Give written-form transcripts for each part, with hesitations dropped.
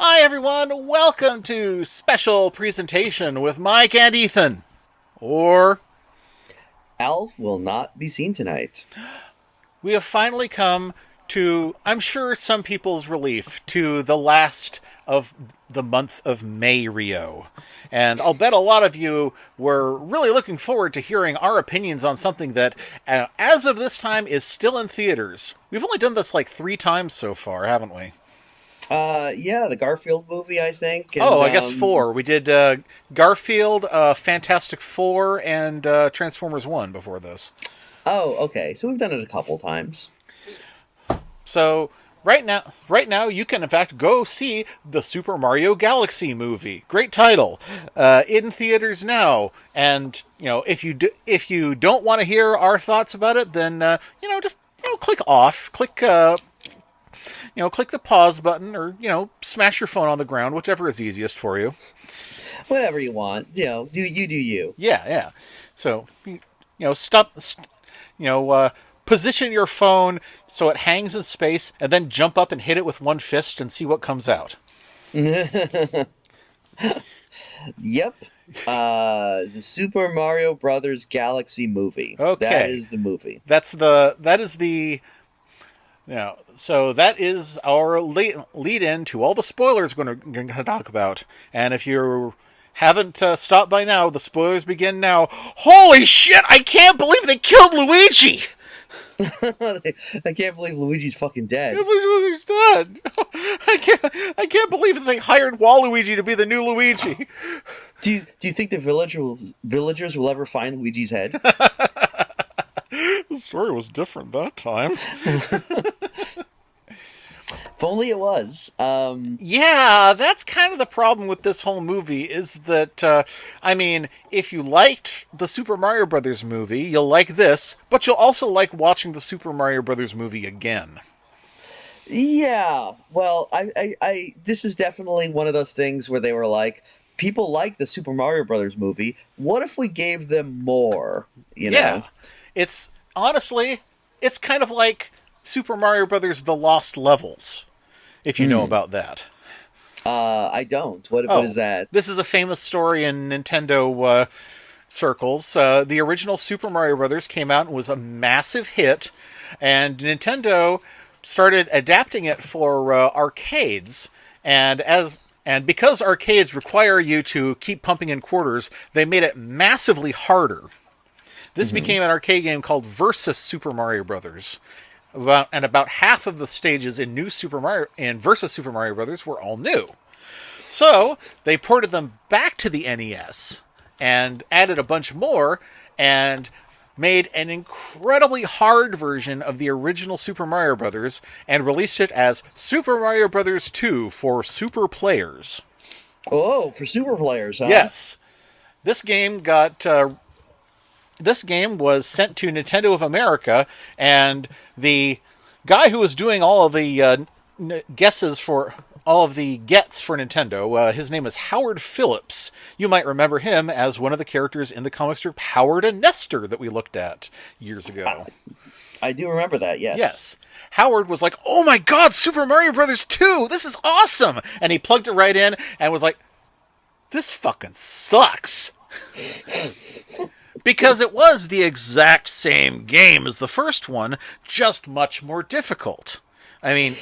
Hi, everyone. Welcome to Special Presentation with Mike and Ethan. Or, Alf will not be seen tonight. we have finally come to, I'm sure, some people's relief, to the last of the month of May Rio. And I'll bet a lot of you were really looking forward to hearing our opinions on something that, as of this time, is still in theaters. We've only done this like 3 times so far, haven't we? Yeah, the Garfield movie, I think, Oh, and I guess 4. We did Garfield, Fantastic Four, and Transformers 1 before this. oh, okay. So we've done it a couple times. So right now, you can in fact go see the Super Mario Galaxy movie. Great title, in theaters now. And if you don't want to hear our thoughts about it, then just click off, click the pause button, or smash your phone on the ground, whichever is easiest for you. Whatever you want, do you. Yeah, yeah. So stop. Position your phone so it hangs in space, and then jump up and hit it with one fist and see what comes out. Yep. The Super Mario Brothers Galaxy movie. That Okay, is the movie. so that is our lead in to all the spoilers we're going to talk about. And if you haven't stopped by now, the spoilers begin now. Holy shit! I can't believe they killed Luigi. I can't believe Luigi's fucking dead. Luigi's dead. I can't believe that they hired Waluigi to be the new Luigi. Do you think the villagers will ever find Luigi's head? The story was different that time. If only it was. Yeah, that's kind of the problem with this whole movie is that, if you liked the Super Mario Brothers movie, you'll like this, but you'll also like watching the Super Mario Brothers movie again. Yeah, well, this is definitely one of those things where they were like, people like the Super Mario Brothers movie. What if we gave them more? You Yeah. know? It's, honestly, it's kind of like Super Mario Brothers The Lost Levels, if you know Hmm. about that. I don't. What is Oh, that? this is a famous story in Nintendo circles. The original Super Mario Brothers came out and was a massive hit, and Nintendo started adapting it for arcades. And because arcades require you to keep pumping in quarters, they made it massively harder. This Hmm. became an arcade game called Versus Super Mario Brothers. About half of the stages in New Super Mario and Versus Super Mario Brothers were all new. So they ported them back to the NES and added a bunch more and made an incredibly hard version of the original Super Mario Brothers and released it as Super Mario Brothers 2 for super players. Oh, for super players, huh? Yes, this game got this game was sent to Nintendo of America, and the guy who was doing all of the guesses for all of the gets for Nintendo, his name is Howard Phillips. You might remember him as one of the characters in the comic strip Howard and Nestor that we looked at years I, ago. I do remember that. Yes. Yes. Howard was like, "Oh my god, Super Mario Brothers 2! This is awesome!" And he plugged it right in and was like, "This fucking sucks." Because it was the exact same game as the first one, just much more difficult. I mean,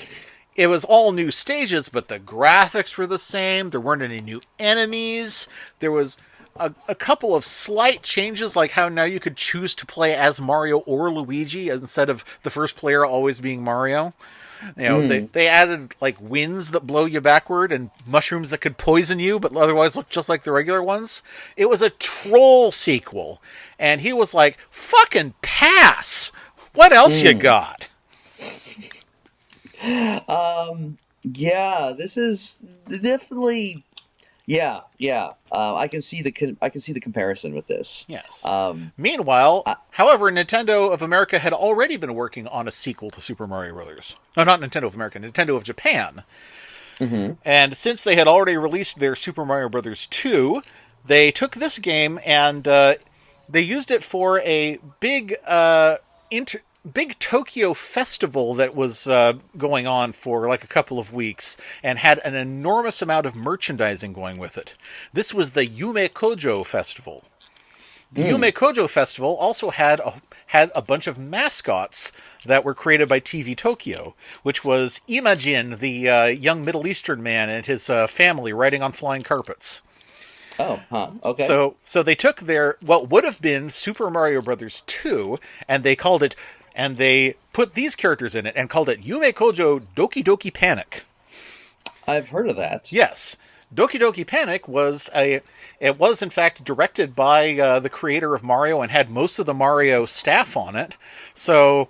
it was all new stages, but the graphics were the same. There weren't any new enemies. There was a couple of slight changes, like how now you could choose to play as Mario or Luigi instead of the first player always being Mario. Mm. They added like winds that blow you backward and mushrooms that could poison you, but otherwise look just like the regular ones. It was a troll sequel, and he was like, "Fucking pass! What else you Mm. got?" Yeah, this is definitely. Yeah, yeah. I can see the comparison with this. Yes. Um, Meanwhile, I, however, Nintendo of America had already been working on a sequel to Super Mario Brothers. No, not Nintendo of America, Nintendo of Japan. mhm. And since they had already released their Super Mario Brothers 2, they took this game and they used it for a big big Tokyo festival that was going on for like a couple of weeks and had an enormous amount of merchandising going with it. This was the Yume Kojo Festival. The Mm. Yume Kojo Festival also had a bunch of mascots that were created by TV Tokyo, which was Imajin, the young Middle Eastern man, and his family riding on flying carpets. Oh, huh. Okay. So they took their what would have been Super Mario Brothers 2 and they put these characters in it and called it Yume Kojo Doki Doki Panic. I've heard of that. Yes. Doki Doki Panic it was in fact directed by the creator of Mario and had most of the Mario staff on it. So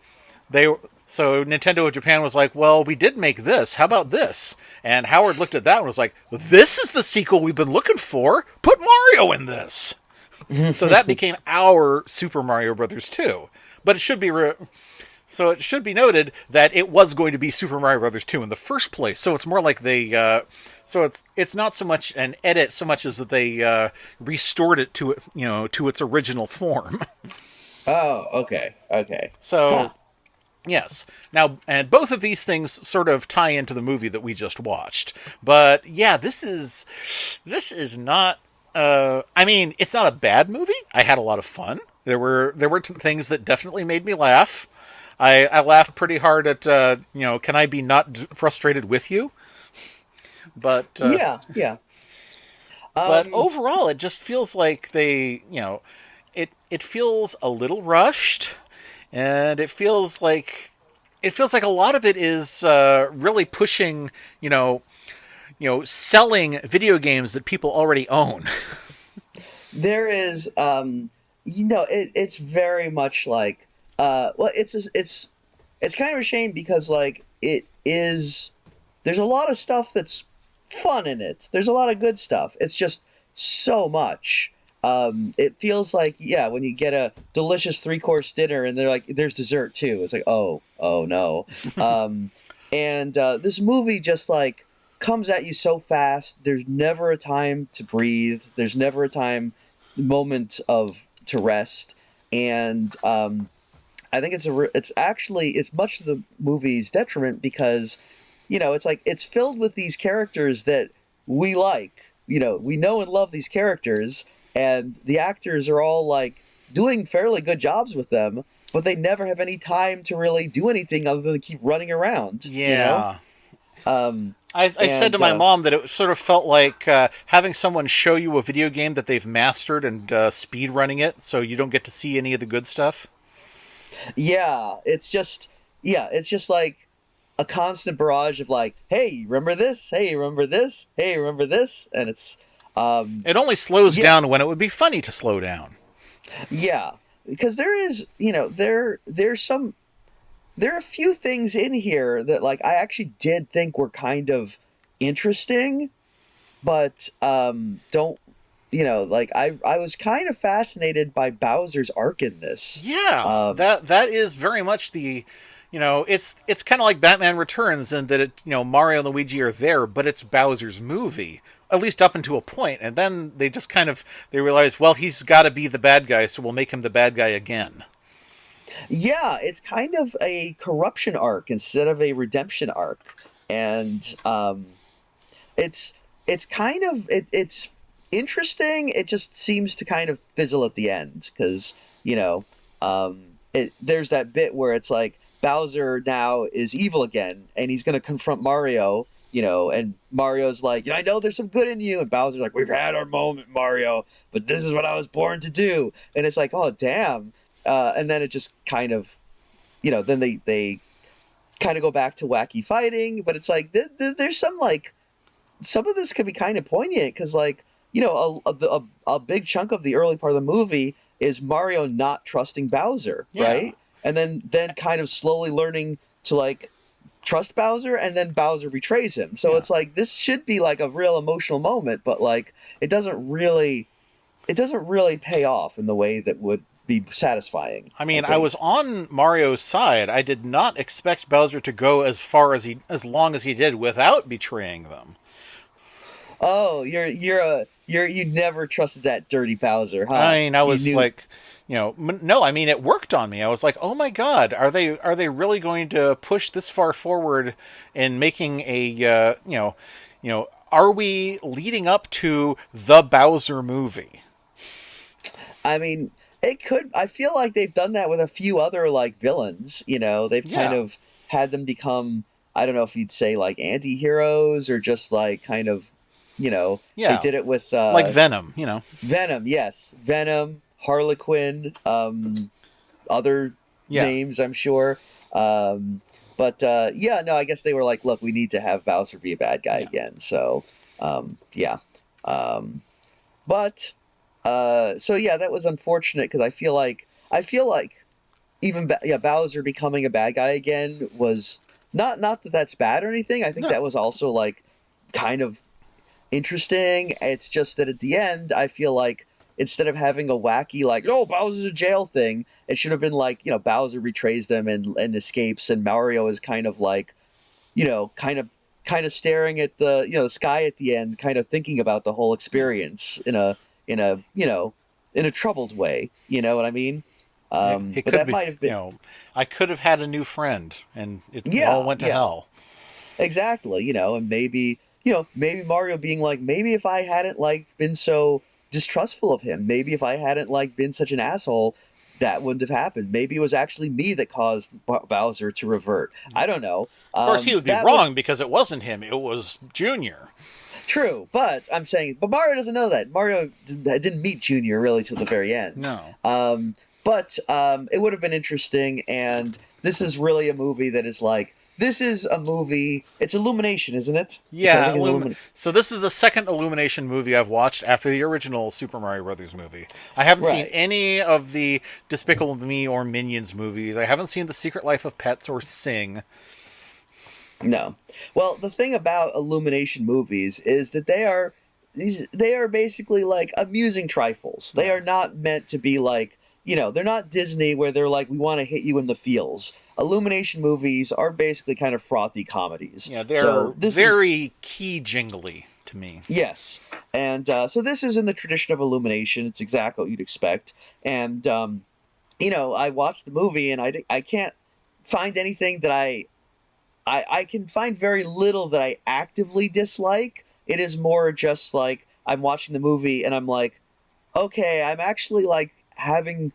they so Nintendo of Japan was like, "Well, we did make this. How about this?" And Howard looked at that and was like, "This is the sequel we've been looking for. Put Mario in this." So that became our Super Mario Brothers 2. But it should be so it should be noted that it was going to be Super Mario Brothers 2 in the first place. So it's more like it's not so much an edit so much as that they restored it to to its original form. Oh, okay. Okay. So Huh. yes. Now, and both of these things sort of tie into the movie that we just watched. But yeah, this is not. I mean, it's not a bad movie. I had a lot of fun. There were things that definitely made me laugh. I laughed pretty hard at can I be not frustrated with you? But Yeah, yeah. but Um, overall, it just feels like it feels a little rushed, and it feels like a lot of it is really pushing selling video games that people already own. there is, it's very much like, well, it's kind of a shame because like it is. There's a lot of stuff that's fun in it. There's a lot of good stuff. It's just so much. It feels like, yeah, when you get a delicious three-course dinner and they're like, there's dessert too. It's like, oh no. Um, and this movie just like comes at you so fast. There's never a time to breathe. There's never a moment of to rest. And I think it's actually it's much to the movie's detriment because it's like it's filled with these characters that we like. We know and love these characters, and the actors are all like doing fairly good jobs with them, but they never have any time to really do anything other than keep running around. Yeah. Um, I said to and my mom that it sort of felt like having someone show you a video game that they've mastered and speed running it, so you don't get to see any of the good stuff. yeah, it's just like a constant barrage of like, hey, remember this? Hey, remember this? Hey, remember this? And it's It only slows yeah, down when it would be funny to slow down. yeah, because there is, there are a few things in here that like I actually did think were kind of interesting, but don't like I was kind of fascinated by Bowser's arc in this. Yeah, Um, that is very much it's kind of like Batman Returns in that Mario and Luigi are there, but it's Bowser's movie. At least up until a point, and then they just they realize, well, he's got to be the bad guy, so we'll make him the bad guy again. yeah, it's kind of a corruption arc instead of a redemption arc, and it's it's interesting. It just seems to kind of fizzle at the end because there's that bit where it's like Bowser now is evil again, and he's going to confront Mario. And Mario's like, I know there's some good in you, and Bowser's like, we've had our moment, Mario, but this is what I was born to do, and it's like, oh damn, and then it just kind of, then they kind of go back to wacky fighting, but it's like there's some like some of this can be kind of poignant because like a big chunk of the early part of the movie is Mario not trusting Bowser, Yeah. right? And then kind of slowly learning to like trust Bowser, and then Bowser betrays him. So Yeah. it's like this should be like a real emotional moment, but like it doesn't really pay off in the way that would be satisfying, I I mean, I think. was on Mario's side. I did not expect Bowser to go as long as he did without betraying them. Oh, you never trusted that dirty Bowser, I huh? mean, I You was knew. like, no, I mean it worked on me. I was like, "Oh my god, are they really going to push this far forward in making a are we leading up to the Bowser movie?" I mean, it could. I feel like they've done that with a few other like villains. They've kind Yeah. of had them become. I don't know if you'd say like anti-heroes or just like kind of, they Yeah. did it with Like Venom. Venom. Yes, Venom, Harlequin, other Yeah. names, I'm sure. But yeah, no, I guess they were like, look, we need to have Bowser be a bad guy Yeah. again. So, yeah. Um, but so yeah, that was unfortunate because I feel like even yeah, Bowser becoming a bad guy again was not that that's bad or anything. I think No. that was also like kind of interesting. It's just that at the end, I feel like instead of having a wacky like "oh, Bowser's a jail" thing, it should have been like Bowser betrays them and escapes, and Mario is kind of like kind of staring at the sky at the end, kind of thinking about the whole Yeah. experience in a troubled way. You know what I mean? It But could that be, might have been I could have had a new friend, and it all yeah, went to yeah. hell. Exactly, and maybe Mario being like, maybe if I hadn't like been so distrustful of him, maybe if I hadn't like been such an asshole, that wouldn't have happened. Maybe it was actually me that caused Bowser to revert. I don't know. Of course, he would be That would wrong because it wasn't him; it was Junior. true, but I'm saying, but Mario doesn't know that. Mario didn't meet Junior really till the very end. No. But it would have been interesting, and this is really a movie that is like this is a movie. It's Illumination, isn't it? I Yeah, think it's Illumination. so this is the second Illumination movie I've watched after the original Super Mario Brothers movie. I haven't seen Right. any of the Despicable Me or Minions movies. I haven't seen The Secret Life of Pets or Sing. No. Well, the thing about Illumination movies is that they are basically like amusing trifles. They Yeah. are not meant to be like, they're not Disney where they're like we want to hit you in the feels. Illumination movies are basically kind of frothy comedies. Yeah, they're So this is very key jingly to me. yes. And so this is in the tradition of Illumination. It's exactly what you'd expect. And I watched the movie and I can't find anything that I can find very little that I actively dislike. It is more just like I'm watching the movie and I'm like, okay, I'm actually like having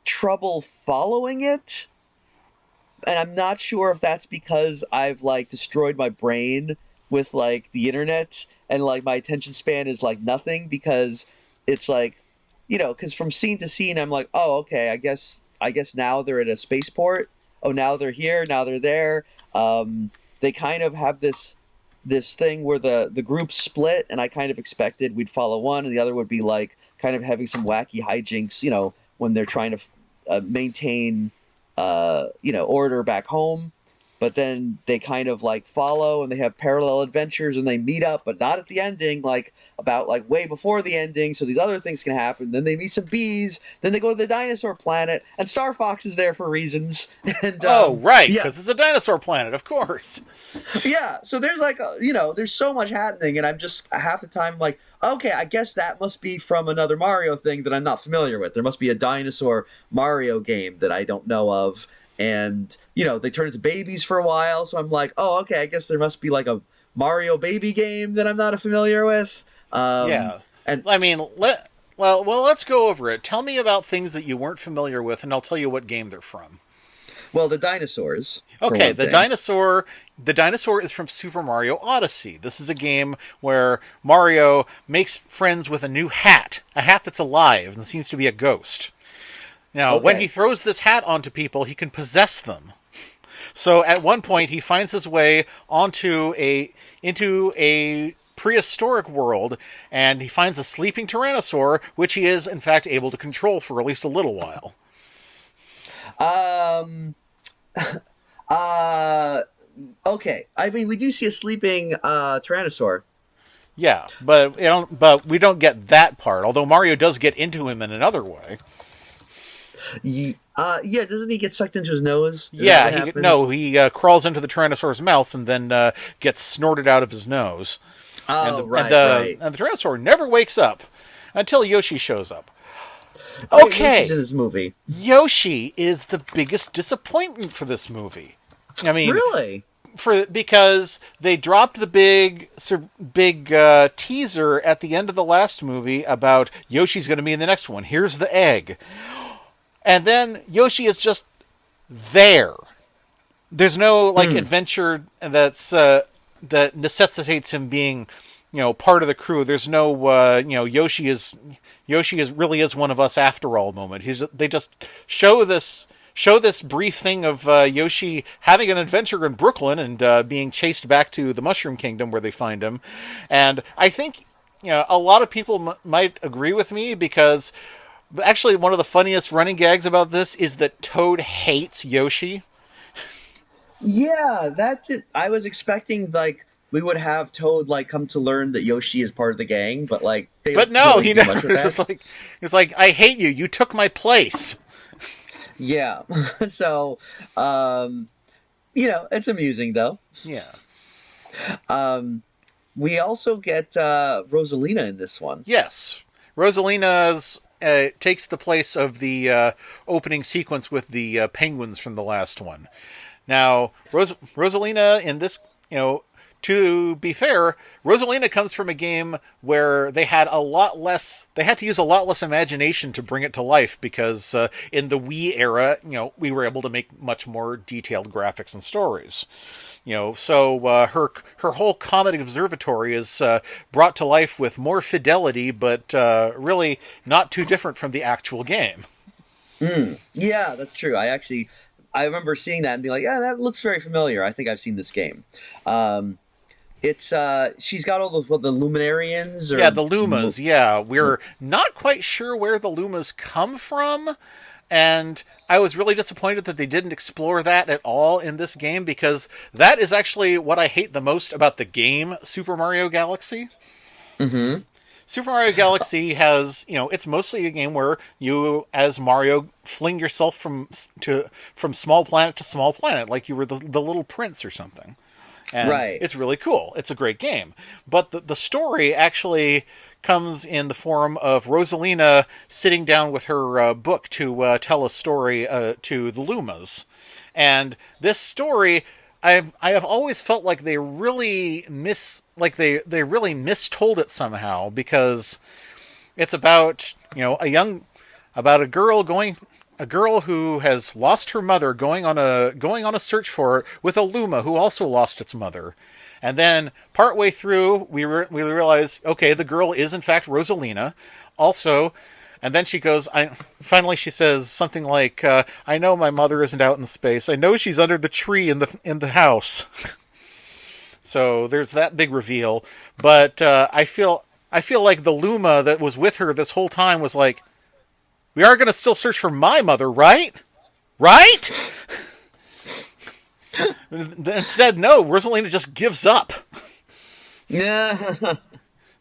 trouble following it. And I'm not sure if that's because I've like destroyed my brain with like the internet and like my attention span is like nothing because it's like, because from scene to scene I'm like, oh, okay, I guess now they're at a spaceport. Oh, now they're here, now they're there. They kind of have this thing where the groups split, and I kind of expected we'd follow one, and the other would be like kind of having some wacky hijinks, when they're trying to maintain, order back home. But then they kind of like follow, and they have parallel adventures, and they meet up, but not at the ending, like about like way before the ending. So these other things can happen. Then they meet some bees. Then they go to the dinosaur planet, and Star Fox is there for reasons. And Oh, right, yeah, because it's a dinosaur planet, of course. yeah, so there's like there's so much happening, and I'm just half the time like, okay, I guess that must be from another Mario thing that I'm not familiar with. There must be a dinosaur Mario game that I don't know of, and they turn into babies for a while, so I'm like, oh, okay, I guess there must be like a Mario baby game that I'm not familiar with. Yeah. And I mean, let's go over it. Tell me about things that you weren't familiar with, and I'll tell you what game they're from. well, the dinosaurs for Okay, one the thing. dinosaur is from Super Mario Odyssey. This is a game where Mario makes friends with a new hat, a hat that's alive and seems to be a ghost. Now, when he Okay. throws this hat onto people, he can possess them. So at one point, he finds his way into a prehistoric world, and he finds a sleeping tyrannosaur, which he is in fact able to control for at least a little while. Um. Uh. Okay. I mean, we do see a sleeping tyrannosaur. Yeah, but we don't get that part. Although Mario does get into him in another way. Yeah, doesn't he get sucked into his nose? Is that Yeah, what happens? he crawls into the Tyrannosaur's mouth and then gets snorted out of his nose, and Oh, the and right, the right. and the Tyrannosaur never wakes up until Yoshi shows up. Oh yeah, Yoshi's Okay, in this movie. Yoshi is the biggest disappointment for this movie. I mean, Really? because they dropped the big teaser at the end of the last movie about Yoshi's going to be in the next one. Here's the egg, and then Yoshi is just there. There's no like Hmm. adventure that necessitates him being, part of the crew. There's no Yoshi is really is one of us after all moment. They just show this brief thing of Yoshi having an adventure in Brooklyn and being chased back to the Mushroom Kingdom where they find him, and I think a lot of people might agree with me because actually one of the funniest running gags about this is that Toad hates Yoshi. Yeah, that's it. I was expecting like we would have Toad like come to learn that Yoshi is part of the gang, but like they But don't no, really he do much never. with that. It's like I hate you. You took my place. Yeah. So, um, it's amusing though. Yeah. Um, we also get Rosalina in this one. Yes. Rosalina's takes the place of the opening sequence with the penguins from the last one. Now, Rosalina in this, to be fair, Rosalina comes from a game where they had a lot less. They had to use a lot less imagination to bring it to life because in the Wii era, we were able to make much more detailed graphics and stories. So her whole comet observatory is brought to life with more fidelity, but really not too different from the actual game. Mm. Yeah, that's true. I remember seeing that and being like, yeah, that looks very familiar. I think I've seen this game. Um, it's she's got all those the Luminarians Yeah, or the Lumas. Yeah, we're not quite sure where the Lumas come from, and I was really disappointed that they didn't explore that at all in this game because that is actually what I hate the most about the game Super Mario Galaxy. mm-hmm. Super Mario Galaxy has, it's mostly a game where you, as Mario, fling yourself from small planet to small planet, like you were the little prince or something. And Right. it's really cool. It's a great game. But the story actually comes in the form of Rosalina sitting down with her book to tell a story to the Lumas. And this story, I have always felt like they really they really mistold it somehow because it's about about a girl who has lost her mother going on a search for her with a Luma who also lost its mother. And then partway through, we realize, okay, the girl is in fact Rosalina. Also, and then she goes, finally she says something like, "I know my mother isn't out in space. I know she's under the tree in the house." So there's that big reveal. But I feel like the Luma that was with her this whole time was like, "We are going to still search for my mother, right? Right?" Instead, no. Rosalina just gives up. Yeah.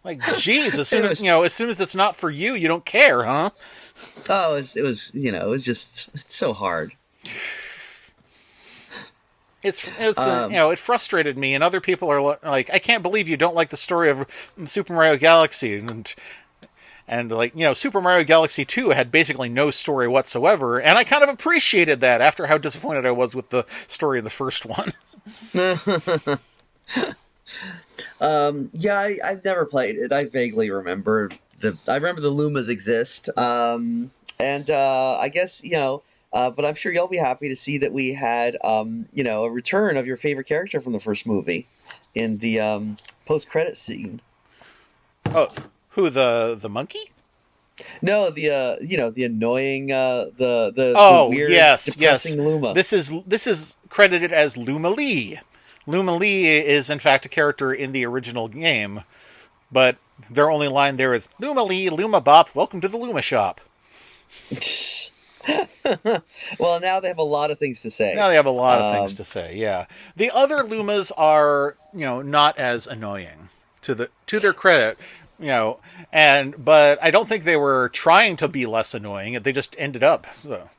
Like, geez, as It soon as was as soon as it's not for you, you don't care, huh? it's so hard. It's Um, it frustrated me, and other people are like, I can't believe you don't like the story of Super Mario Galaxy, and like Super Mario Galaxy 2 had basically no story whatsoever, and I kind of appreciated that after how disappointed I was with the story of the first one. yeah, I've never played it. I vaguely remember I remember the Lumas exist. And I guess but I'm sure you'll be happy to see that we had a return of your favorite character from the first movie in the post credit scene. Oh, who the monkey? No, the annoying the Oh weird yes, yes. depressing Luma. This is credited as Luma Lee. Luma Lee is in fact a character in the original game, but their only line there is Luma Lee, Luma Bop, welcome to the Luma shop. Well, now they have a lot of things to say. Now they have a lot of things Um, to say. Yeah, the other Lumas are not as annoying to their credit. But I don't think they were trying to be less annoying. They just ended up so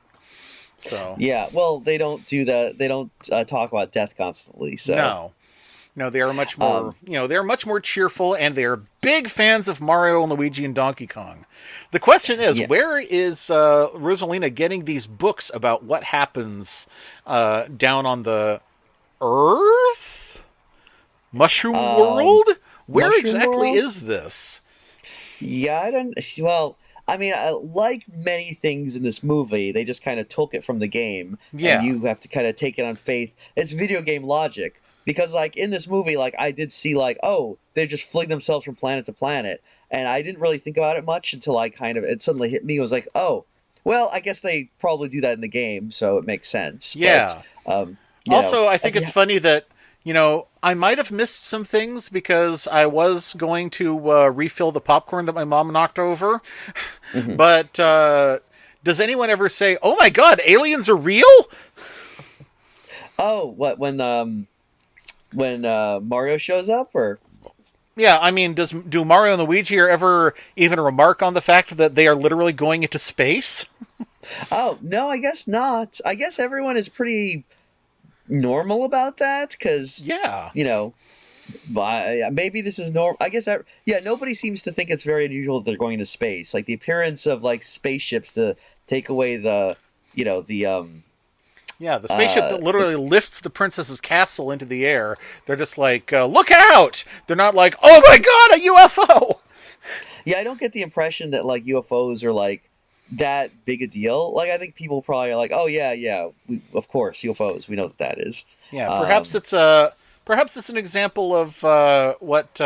yeah, well, they don't do that. They don't talk about death constantly. So no. They are much more, they are much more cheerful, and they are big fans of Mario and Luigi and Donkey Kong. The question is, Yeah. where is Rosalina getting these books about what happens down on the Earth? Mushroom Um, World? Where Mushroom exactly World? is this? Yeah, I don't. Well, I mean, like many things in this movie, they just kind of took it from the game, and Yeah. you have to kind of take it on faith. It's video game logic because, like, in this movie, like I did see, like, oh, they just fling themselves from planet to planet, and I didn't really think about it much until I kind of it suddenly hit me. It was like, oh, well, I guess they probably do that in the game, so it makes sense. But Yeah. um, you know, Also, I think it's yeah, funny that, I might have missed some things because I was going to refill the popcorn that my mom knocked over. mhm. But does anyone ever say, oh my god, aliens are real? Oh, what when Mario shows up or. Yeah, I mean, do Mario and Luigi ever even remark on the fact that they are literally going into space? Oh, no, I guess not. I guess everyone is pretty normal about that because, Yeah. you know, maybe this is normal. I guess, yeah, nobody seems to think it's very unusual that they're going into space. Like the appearance of like spaceships to take away the, the, Yeah, the spaceship uh, that literally lifts the princess's castle into the air. They're just like, look out! They're not like, oh my god, a UFO! yeah, I don't get the impression that like UFOs are like that big a deal. Like, I think people probably are like, oh, yeah, yeah, of course, UFOs. We know what that is. Yeah, Um, perhaps it's an example of what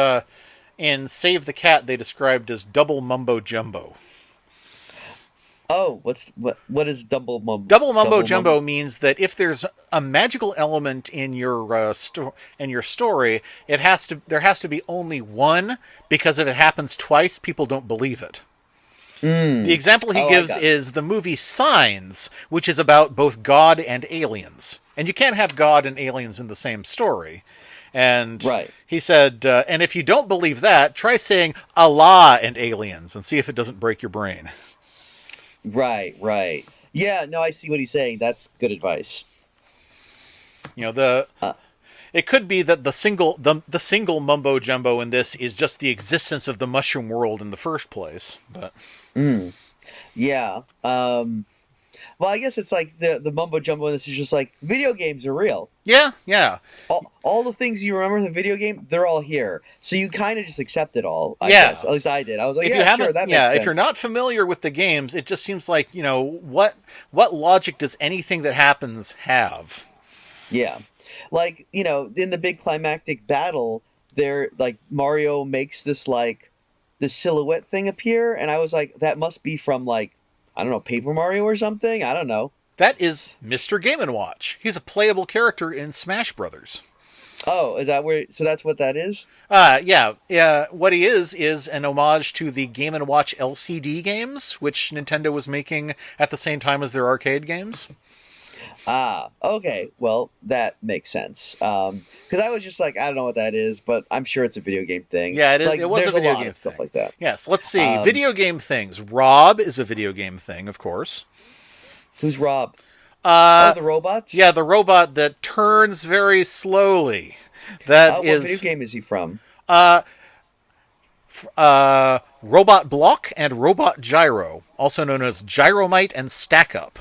in Save the Cat they described as double mumbo jumbo. oh, what is Double mumbo double mum? jumbo means that if there's a magical element in your story, there has to be only one, because if it happens twice, people don't believe it. The Mm. example he Oh, I gives got it. is the movie Signs, which is about both God and aliens. And you can't have God and aliens in the same story. And Right. he said, and if you don't believe that, try saying Allah and aliens and see if it doesn't break your brain. Right, right. Yeah, no, I see what he's saying. That's good advice. The Uh, it could be that the single mumbo jumbo in this is just the existence of the mushroom world in the first place. But mm, yeah. Well, I guess it's like the mumbo jumbo in this is just like video games are real. yeah, yeah, All the things you remember in the video game, they're all here. So you kind of just accept it all, I guess. yeah. At least I did. I was like, If you yeah, sure, haven't, that makes yeah, if you're sense. not familiar with the games, it just seems like, what logic does anything that happens have? Yeah. Like, in the big climactic battle, there like Mario makes this silhouette thing appear, and I was like, that must be from like, I don't know, Paper Mario or something? I don't know. That is Mr. Game and Watch. He's a playable character in Smash Brothers. Oh, is that where so that's what that is? Yeah, yeah. What he is an homage to the Game and Watch LCD games, which Nintendo was making at the same time as their arcade games. Ah, okay. Well, that makes sense. Because I was just like, I don't know what that is, but I'm sure it's a video game thing. Yeah, it is. Like, It was a there's a video lot game of stuff thing. like that. Yes. Let's see. Um, Video game things. Rob is a video game thing, of course. who's Rob? Oh, Uh, the robots. yeah, the robot that turns very slowly. That What video is game is he from? uh, Robot Block and Robot Gyro, also known as Gyromite and Stack Up.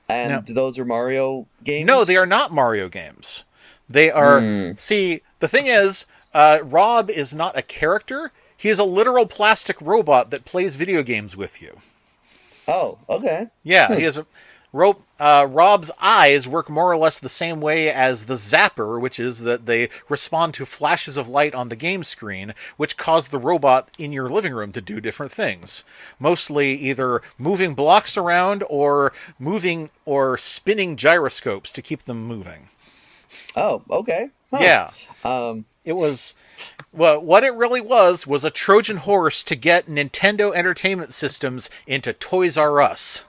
Now, And those are Mario no, they games. are not Mario games. They are. Hmm. See, the thing is, Rob is not a character. He is a literal plastic robot that plays video games with you. Oh, okay. Yeah, he has a. Rob's eyes work more or less the same way as the zapper, which is that they respond to flashes of light on the game screen, which cause the robot in your living room to do different things. Mostly either moving blocks around or moving or spinning gyroscopes to keep them moving. Oh, okay. Huh. Yeah, Um. it was. Well, what it really was a Trojan horse to get Nintendo Entertainment Systems into Toys R Us.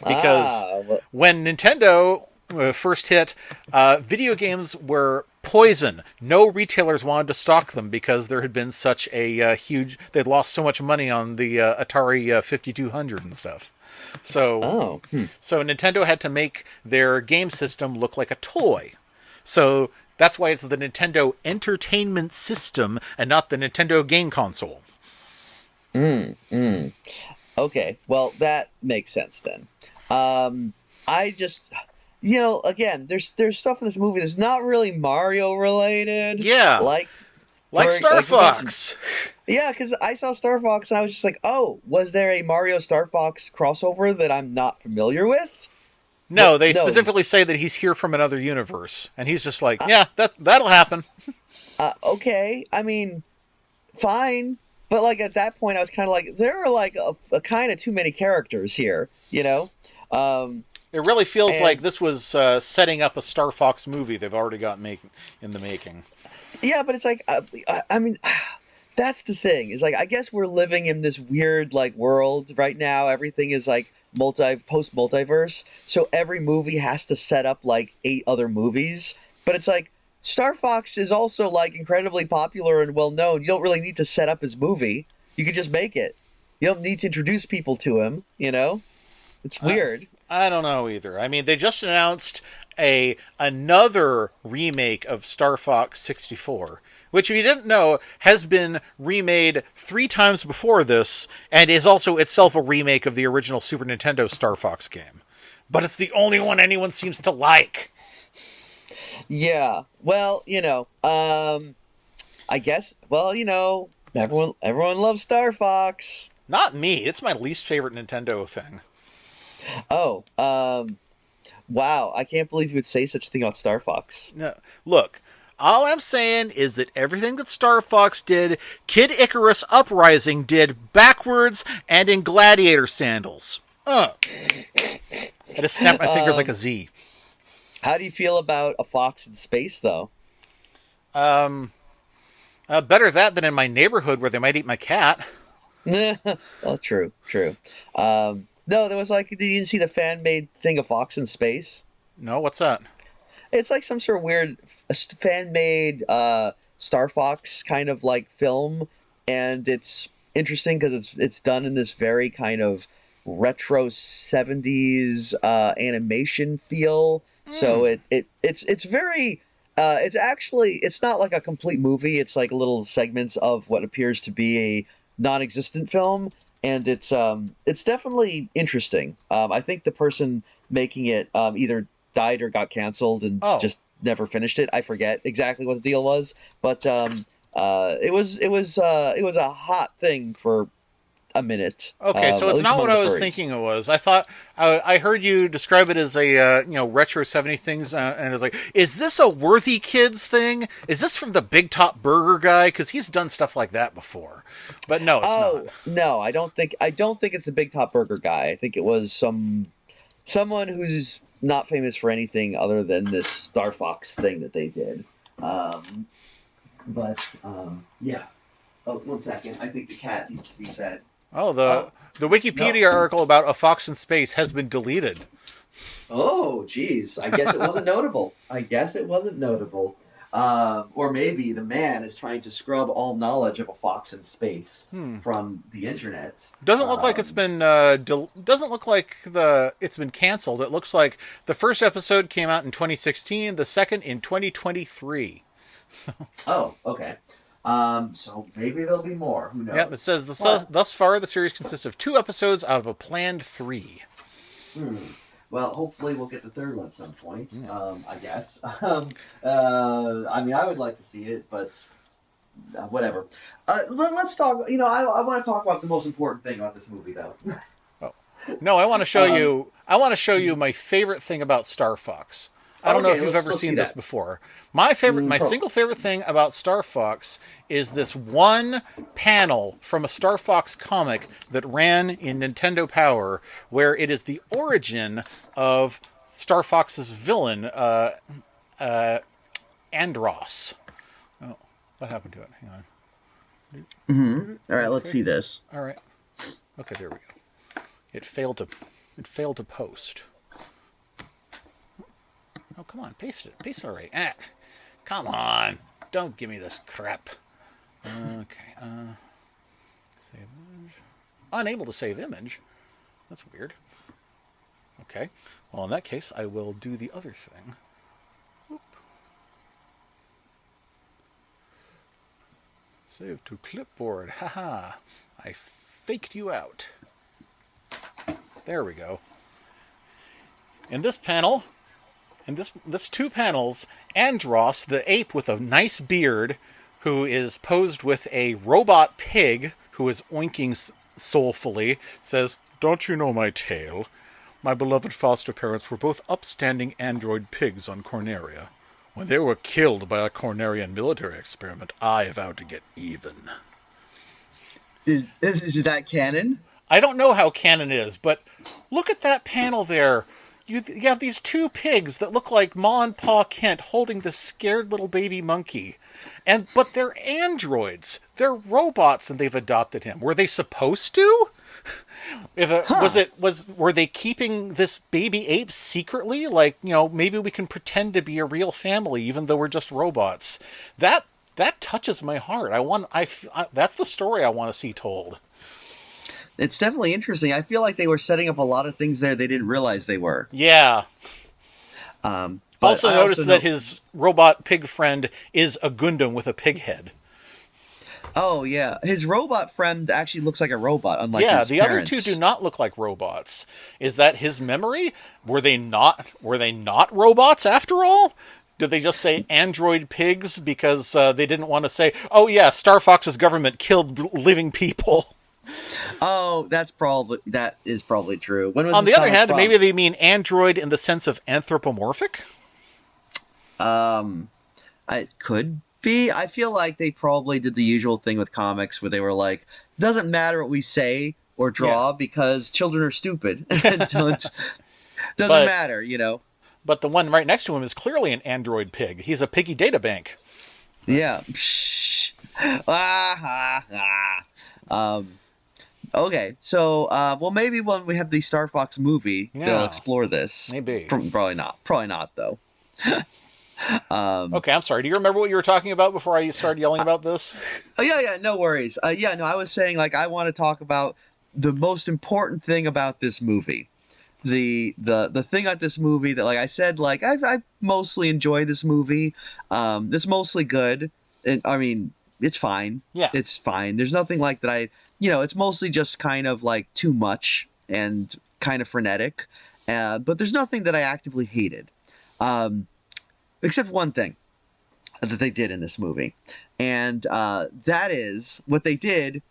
Because Well, when Nintendo first hit, video games were poison. No retailers wanted to stock them because there had been such a huge. They'd lost so much money on the Atari 5200 and stuff. So, oh. so Nintendo had to make their game system look like a toy. So That's why it's the Nintendo Entertainment System and not the Nintendo Game Console. Okay, well that makes sense then. I just, again, there's stuff in this movie that's not really Mario related, Yeah, like like Star like you mentioned. Fox. Yeah, because I saw Star Fox and I was just like, oh, was there a Mario Star Fox crossover that I'm not familiar with? But No, they no, specifically say that he's here from another universe, and he's just like, yeah, that'll happen. okay. I mean, fine, but like at that point, I was kind of like, there are like a kind of too many characters here. Um, It really feels like and this was setting up a Star Fox movie they've already got in the making. yeah, but it's like, I mean, that's the thing. Is like, I guess we're living in this weird like world right now. Everything is like post multiverse, so every movie has to set up like 8 other movies. But it's like Star Fox is also like incredibly popular and well known. You don't really need to set up his movie. You could just make it. You don't need to introduce people to him. It's Uh, weird. I don't know either. I mean, they just announced another remake of Star Fox 64, which, if you didn't know, has been remade 3 times before this, and is also itself a remake of the original Super Nintendo Star Fox game. But it's the only one anyone seems to like. Yeah. Well, I guess. Well, everyone loves Star Fox. Not me. It's my least favorite Nintendo thing. Oh, wow! I can't believe you would say such a thing about Star Fox. No, look, all I'm saying is that everything that Star Fox did, Kid Icarus Uprising did backwards and in gladiator sandals. I just snapped my fingers like a Um, Z. how do you feel about a fox in space, though? Um, Better that than in my neighborhood where they might eat my cat. Well, true, true. No, there was like, did you see the fan made thing of Fox in space? No, what's that? It's like some sort of weird fan made Star Fox kind of like film, and it's interesting because it's done in this very kind of retro 70s animation feel. So Hmm. it's very it's actually, it's not like a complete movie. It's like little segments of what appears to be a non-existent film, and it's definitely interesting. I think the person making it either died or got canceled and Oh, just never finished it. I forget exactly what the deal was, but it was a hot thing for a minute, okay. So at it's least not what among the I was furries. thinking it was. I thought I heard you describe it as a retro 70 things, and it's like, is this a Worthy Kids thing? Is this from the Big Top Burger guy? Because he's done stuff like that before. But no, it's not. Oh no, I don't think it's the Big Top Burger guy. I think it was someone who's not famous for anything other than this Star Fox thing that they did. Um, but yeah. Oh, 1 second. I think the cat needs to be fed. Oh, Oh the no. Wikipedia article about A Fox in Space has been deleted. Oh, geez. I guess it wasn't notable. I guess it wasn't notable. Or maybe the man is trying to scrub all knowledge of a fox in space Hmm. from the internet. Doesn't look like it's Um, been doesn't look like it's been canceled. It looks like the first episode came out in 2016, the second in 2023. oh, okay. So maybe there'll be more. Who Yep, it knows? says Well, thus far the series consists of 2 episodes out of a planned 3. hmm. Well, hopefully we'll get the third one at some point. Yeah. I guess. I mean, I would like to see it, but whatever. Let's talk. I want to talk about the most important thing about this movie, though. Oh. No, I want to show um, you. I want to show you my favorite thing about Star Fox. I don't know if okay, you've let's ever let's see seen this that. before. My Pro. single favorite thing about Star Fox is this one panel from a Star Fox comic that ran in Nintendo Power, where it is the origin of Star Fox's villain, uh, Andros. Oh, what happened to it? Hang on. All right, let's Okay. see this. All right. Okay, there we go. It failed to. It failed to post. Oh, come on, paste it. Paste it already. Come on. Don't give me this crap. Okay. Save image. Unable to save image. That's weird. Okay. Well, in that case, I will do the other thing. Whoop. Save to clipboard. Haha. I faked you out. There we go. In this panel, in this two panels, Andros, the ape with a nice beard, who is posed with a robot pig who is oinking soulfully, says, "Don't you know my tale? My beloved foster parents were both upstanding android pigs on Corneria. When they were killed by a Cornerian military experiment, I vowed to get even." Is that canon? I don't know how canon is, but look at that panel there. You have these two pigs that look like Ma and Pa Kent holding this scared little baby monkey. But they're androids. They're robots, and they've adopted him. Were they supposed to? Were they keeping this baby ape secretly? Like, maybe we can pretend to be a real family even though we're just robots. That touches my heart. That's the story I want to see told. It's definitely interesting. I feel like they were setting up a lot of things there they didn't realize they were. Yeah. But also noticed that his robot pig friend is a Gundam with a pig head. Oh yeah, his robot friend actually looks like a robot, unlike his the parents. other two do not look like robots. Is that his memory? Were they not robots after all? Did they just say android pigs because they didn't want to say, "Oh yeah, Star Fox's government killed living people"? Oh, that is probably true. When was On this the other coming hand, from? maybe they mean android in the sense of anthropomorphic. It could be. I feel like they probably did the usual thing with comics where they were like, doesn't matter what we say or draw because children are stupid. Doesn't matter, But the one right next to him is clearly an android pig. He's a piggy data bank. Yeah. Okay, so well, maybe when we have the Star Fox movie, they'll explore this. Maybe. Probably not. Probably not, though. Okay, I'm sorry. Do you remember what you were talking about before I started yelling about this? Oh yeah, no worries. I was saying I want to talk about the most important thing about this movie. The thing about this movie that, like I said, I mostly enjoy this movie. It's mostly good. I mean, it's fine. Yeah, it's fine. There's nothing like that. It's mostly just kind of like too much and kind of frenetic. But there's nothing that I actively hated. Except for one thing that they did in this movie. And that is, what they did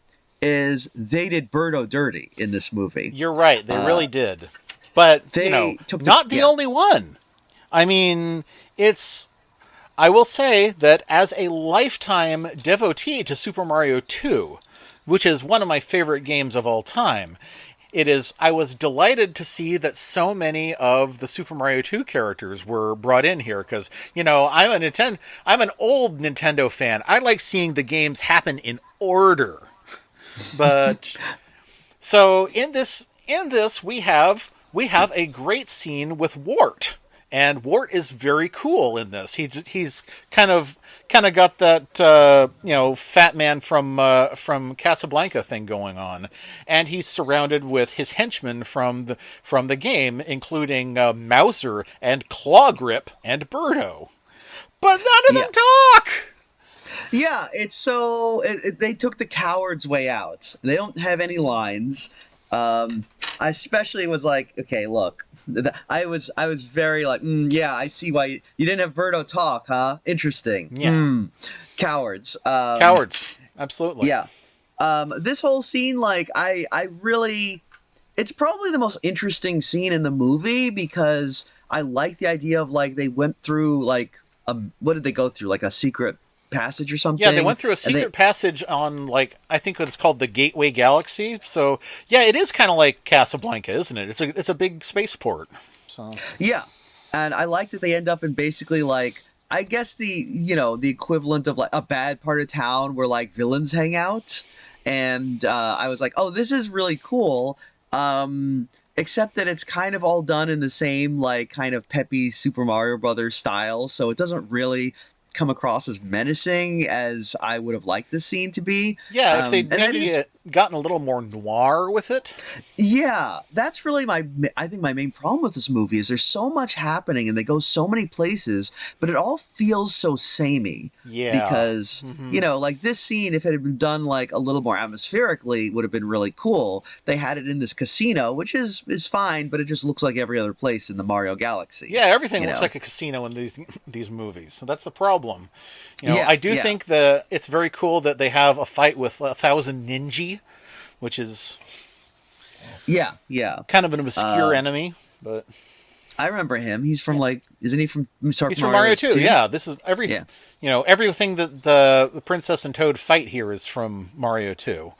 is they did Birdo dirty in this movie. You're right. They really did. But, not the only one. I mean, I will say that as a lifetime devotee to Super Mario 2, which is one of my favorite games of all time, I was delighted to see that so many of the Super Mario 2 characters were brought in here because, I'm an old Nintendo fan. I like seeing the games happen in order. But so in this we have a great scene with Wart. And Wart is very cool in this. He's kind of got that fat man from Casablanca thing going on, and he's surrounded with his henchmen from the game, including Mouser and Claw Grip and Birdo. But none of them talk. Yeah, it's so they took the coward's way out. They don't have any lines. I especially was like, okay, look, I was very like, yeah, I see why you didn't have Birdo talk, huh? Interesting. Yeah. Cowards. Cowards. Absolutely. Yeah. This whole scene, I really, it's probably the most interesting scene in the movie because I like the idea of they went through what did they go through? Like a secret passage or something? Yeah, they went through a secret passage on I think it's called the Gateway Galaxy. So yeah, it is kind of like Casablanca, isn't it? It's a big spaceport. So yeah, and I like that they end up in basically I guess the equivalent of a bad part of town where villains hang out, and I was like, oh, this is really cool. Except that it's kind of all done in the same kind of peppy Super Mario Brothers style, so it doesn't really come across as menacing as I would have liked the scene to be. Yeah, if they gotten a little more noir with it. Yeah, that's really I think my main problem with this movie is there's so much happening and they go so many places, but it all feels so samey. Yeah. Because, like this scene, if it had been done like a little more atmospherically, would have been really cool. They had it in this casino, which is fine, but it just looks like every other place in the Mario Galaxy. Yeah, everything You looks know? like a casino in these movies. So that's the problem. Yeah, I do yeah. think that it's very cool that they have a fight with 1,000 ninja, which is Yeah, yeah. kind of an obscure Um, enemy, but I remember him. He's from yeah. like, isn't he from He's Super from Mario Mario 2. 2? Yeah, this is Yeah. everything that the Princess and Toad fight here is from Mario 2.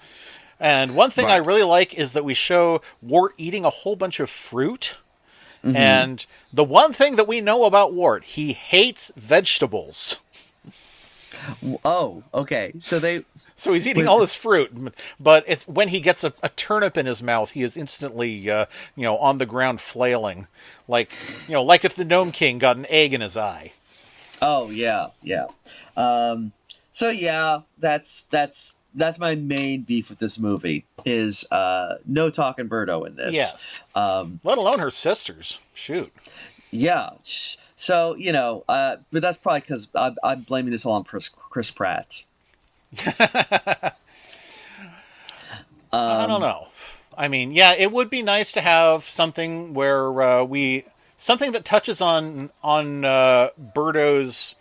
And one thing I Right. really like is that we show Wart eating a whole bunch of fruit. Mm-hmm. And the one thing that we know about Wart, he hates vegetables. Oh, okay. So they So he's eating with all this fruit, but it's when he gets a turnip in his mouth, he is instantly, on the ground flailing, like, like if the Gnome King got an egg in his eye. Oh, yeah, yeah. So yeah, that's my main beef with this movie is no talking Birdo in this. Yes, Um, let alone her sisters. Shoot. yeah. So but that's probably because I'm blaming this all on Chris Pratt. I don't Um, know. I mean, yeah, it would be nice to have something where something that touches on Birdo's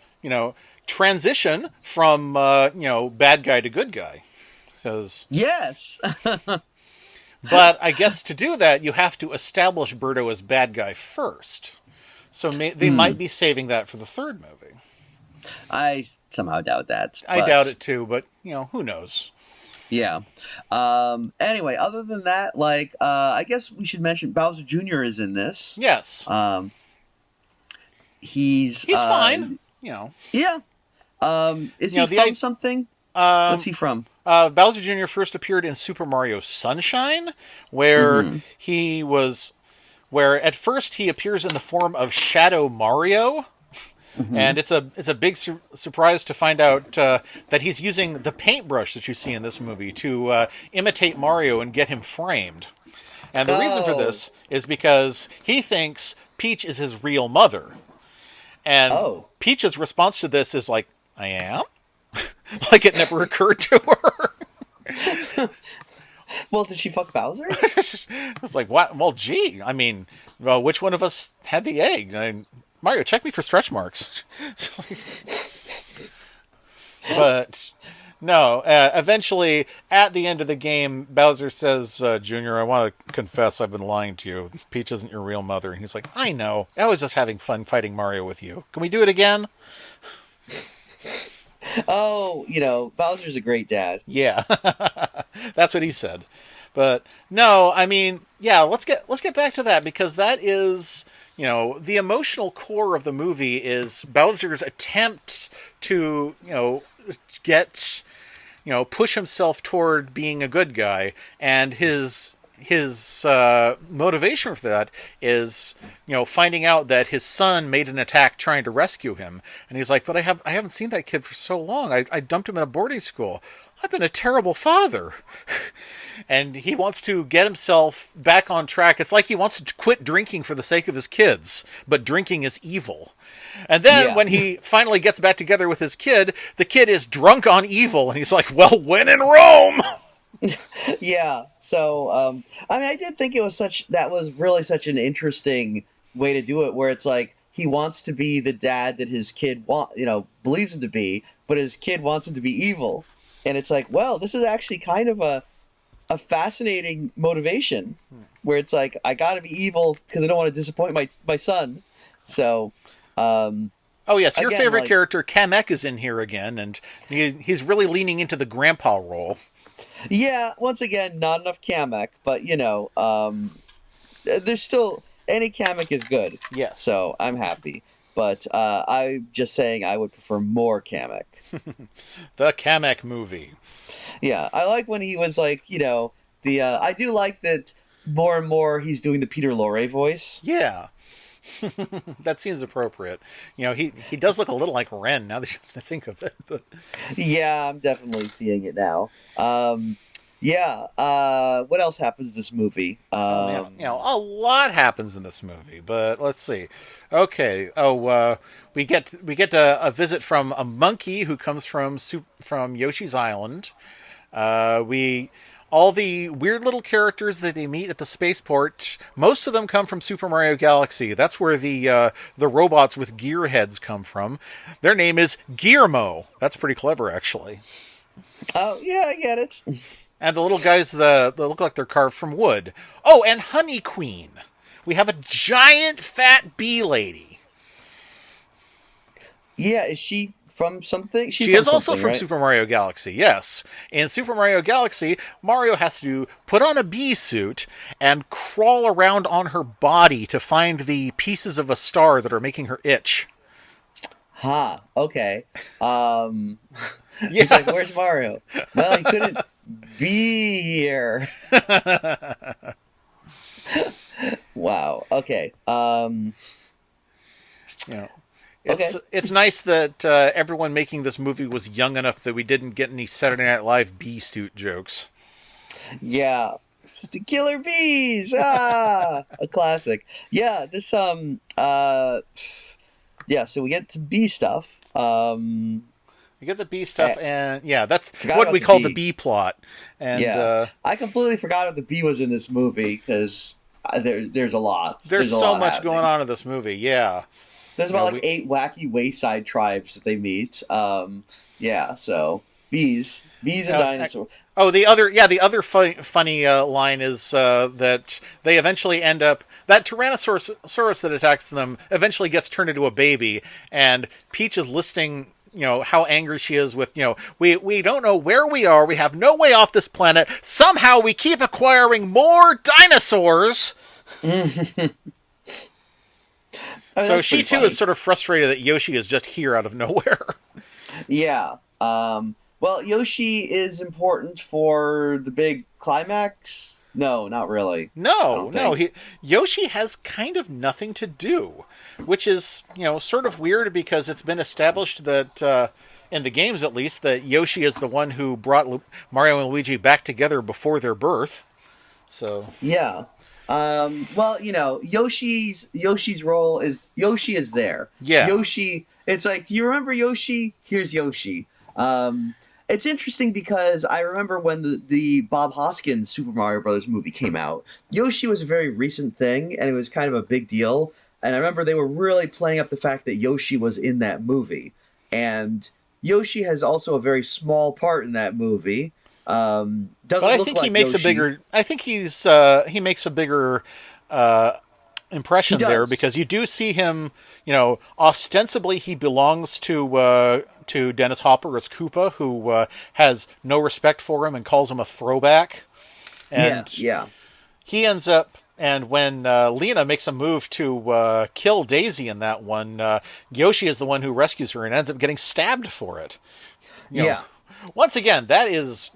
transition from bad guy to good guy. Says, yes. but I guess to do that you have to establish Birdo as bad guy first. So they might be saving that for the third movie. I somehow doubt that, I doubt but it too, but who knows? yeah. Anyway, other than that, I guess we should mention Bowser Jr. is in this. Yes, Um, he's he's fine. yeah. Is he The from something? What's um, he from? Bowser Jr. first appeared in Super Mario Sunshine, where Mm-hmm. he was, where at first he appears in the form of Shadow Mario, Mm-hmm. and it's a big surprise to find out that he's using the paintbrush that you see in this movie to imitate Mario and get him framed. And the reason for Oh, this is because he thinks Peach is his real mother, and oh. Peach's response to this is like, "I am," like it never occurred to her. Well, did she fuck Bowser? It's like, what? Well, gee, I mean, well, which one of us had the egg? Mario, check me for stretch marks. But no, eventually, at the end of the game, Bowser says, Junior, I want to confess I've been lying to you. Peach isn't your real mother. And he's like, I know. I was just having fun fighting Mario with you. Can we do it again? Oh, Bowser's a great dad. Yeah. That's what he said. But no, I mean, yeah, let's get back to that, because that is, the emotional core of the movie is Bowser's attempt to, get, push himself toward being a good guy, and his motivation for that is, finding out that his son made an attack trying to rescue him, and he's like, but I haven't seen that kid for so long. I dumped him in a boarding school. I've been a terrible father. And he wants to get himself back on track. It's like he wants to quit drinking for the sake of his kids, but drinking is evil. And then Yeah. when he finally gets back together with his kid, the kid is drunk on evil, and he's like, well, when in Rome! Yeah. So, I mean, I did think that was really such an interesting way to do it, where it's like he wants to be the dad that his kid believes him to be, but his kid wants him to be evil. And it's like, well, this is actually kind of a fascinating motivation, where it's like, I gotta be evil because I don't want to disappoint my son. So, Oh, yes, your again, favorite like, character, Kamek, is in here again, and he's really leaning into the grandpa role. yeah, once again, not enough Kamek, but there's still any Kamek is good. Yes. So I'm happy. But I'm just saying I would prefer more Kamek. The Kamek movie. Yeah, I like when he was like, I do like that more and more he's doing the Peter Lorre voice. Yeah. That seems appropriate. He does look a little like Ren, now that I think of it. But Yeah, I'm definitely seeing it now. Yeah. What else happens in this movie? Oh man, a lot happens in this movie, but let's see. Okay. We get a visit from a monkey who comes from Yoshi's Island. We all the weird little characters that they meet at the spaceport. Most of them come from Super Mario Galaxy. That's where the robots with gear heads come from. Their name is Gearmo. That's pretty clever, actually. Oh yeah, I get it. And the little guys, they look like they're carved from wood. Oh, and Honey Queen. We have a giant fat bee lady. Yeah, is she from something? She's She from is also something, from right? Super Mario Galaxy, yes. In Super Mario Galaxy, Mario has to put on a bee suit and crawl around on her body to find the pieces of a star that are making her itch. Ha. Okay. Um, he's like, "Where's Yes. Mario?" Well, he couldn't be here. Wow. Okay. You know, it's Okay. it's nice that everyone making this movie was young enough that we didn't get any Saturday Night Live bee suit jokes. Yeah. The killer bees. Ah, a classic. Yeah. Yeah. So we get to bee stuff. You get the bee stuff, I and yeah, that's forgot what about we the call the bee. bee plot. And Yeah, I completely forgot if the bee was in this movie because there's a lot. there's There's a so lot much going happening. on in this movie. Yeah, There's you about know, like we 8 wacky wayside tribes that they meet. Yeah. So bees and uh, dinosaurs. oh, the other funny line is that they eventually end up that Tyrannosaurus that attacks them eventually gets turned into a baby, and Peach is listing how angry she is with we don't know where we are, we have no way off this planet, somehow we keep acquiring more dinosaurs. I mean, So that's she pretty too is funny. sort of frustrated that Yoshi is just here out of nowhere. Yeah. Well, Yoshi is important for the big climax. No, not really. I No, don't no, think. Yoshi has kind of nothing to do, which is sort of weird because it's been established that in the games at least that Yoshi is the one who brought Mario and Luigi back together before their birth. So Yeah. Well, Yoshi's role is Yoshi is there. yeah, Yoshi, it's like, do you remember Yoshi? Here's Yoshi. Um, it's interesting because I remember when the Bob Hoskins Super Mario Brothers movie came out. Yoshi was a very recent thing, and it was kind of a big deal. And I remember they were really playing up the fact that Yoshi was in that movie, and Yoshi has also a very small part in that movie. but Doesn't I look think he like makes a Yoshi. bigger. I think he makes a bigger He impression there does. because you do see him. Ostensibly he belongs to Dennis Hopper as Koopa, who has no respect for him and calls him a throwback. Yeah, And yeah. he ends up, and when Lena makes a move to kill Daisy in that one, Yoshi is the one who rescues her and ends up getting stabbed for it. You know, Yeah. once again, that's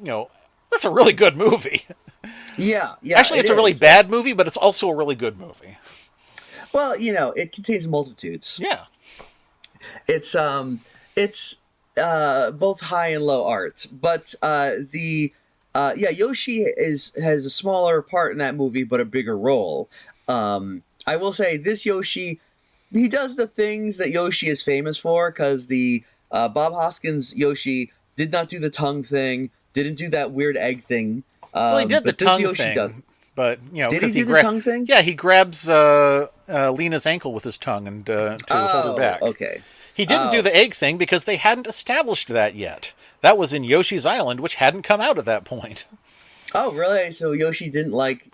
a really good movie. Yeah, yeah, Actually, it it's a really is. bad movie, but it's also a really good movie. Well, it contains multitudes. Yeah. It's both high and low art, but the yeah, Yoshi has a smaller part in that movie, but a bigger role. I will say this Yoshi, he does the things that Yoshi is famous for, because the Bob Hoskins Yoshi did not do the tongue thing, didn't do that weird egg thing, Well, he did the but this tongue Yoshi does. thing, but Did he because do the tongue thing? yeah, he grabs Lena's ankle with his tongue and to hold her Oh, back. okay. He didn't do Oh, the egg thing because they hadn't established that yet. That was in Yoshi's Island, which hadn't come out at that point. oh, really? So Yoshi didn't like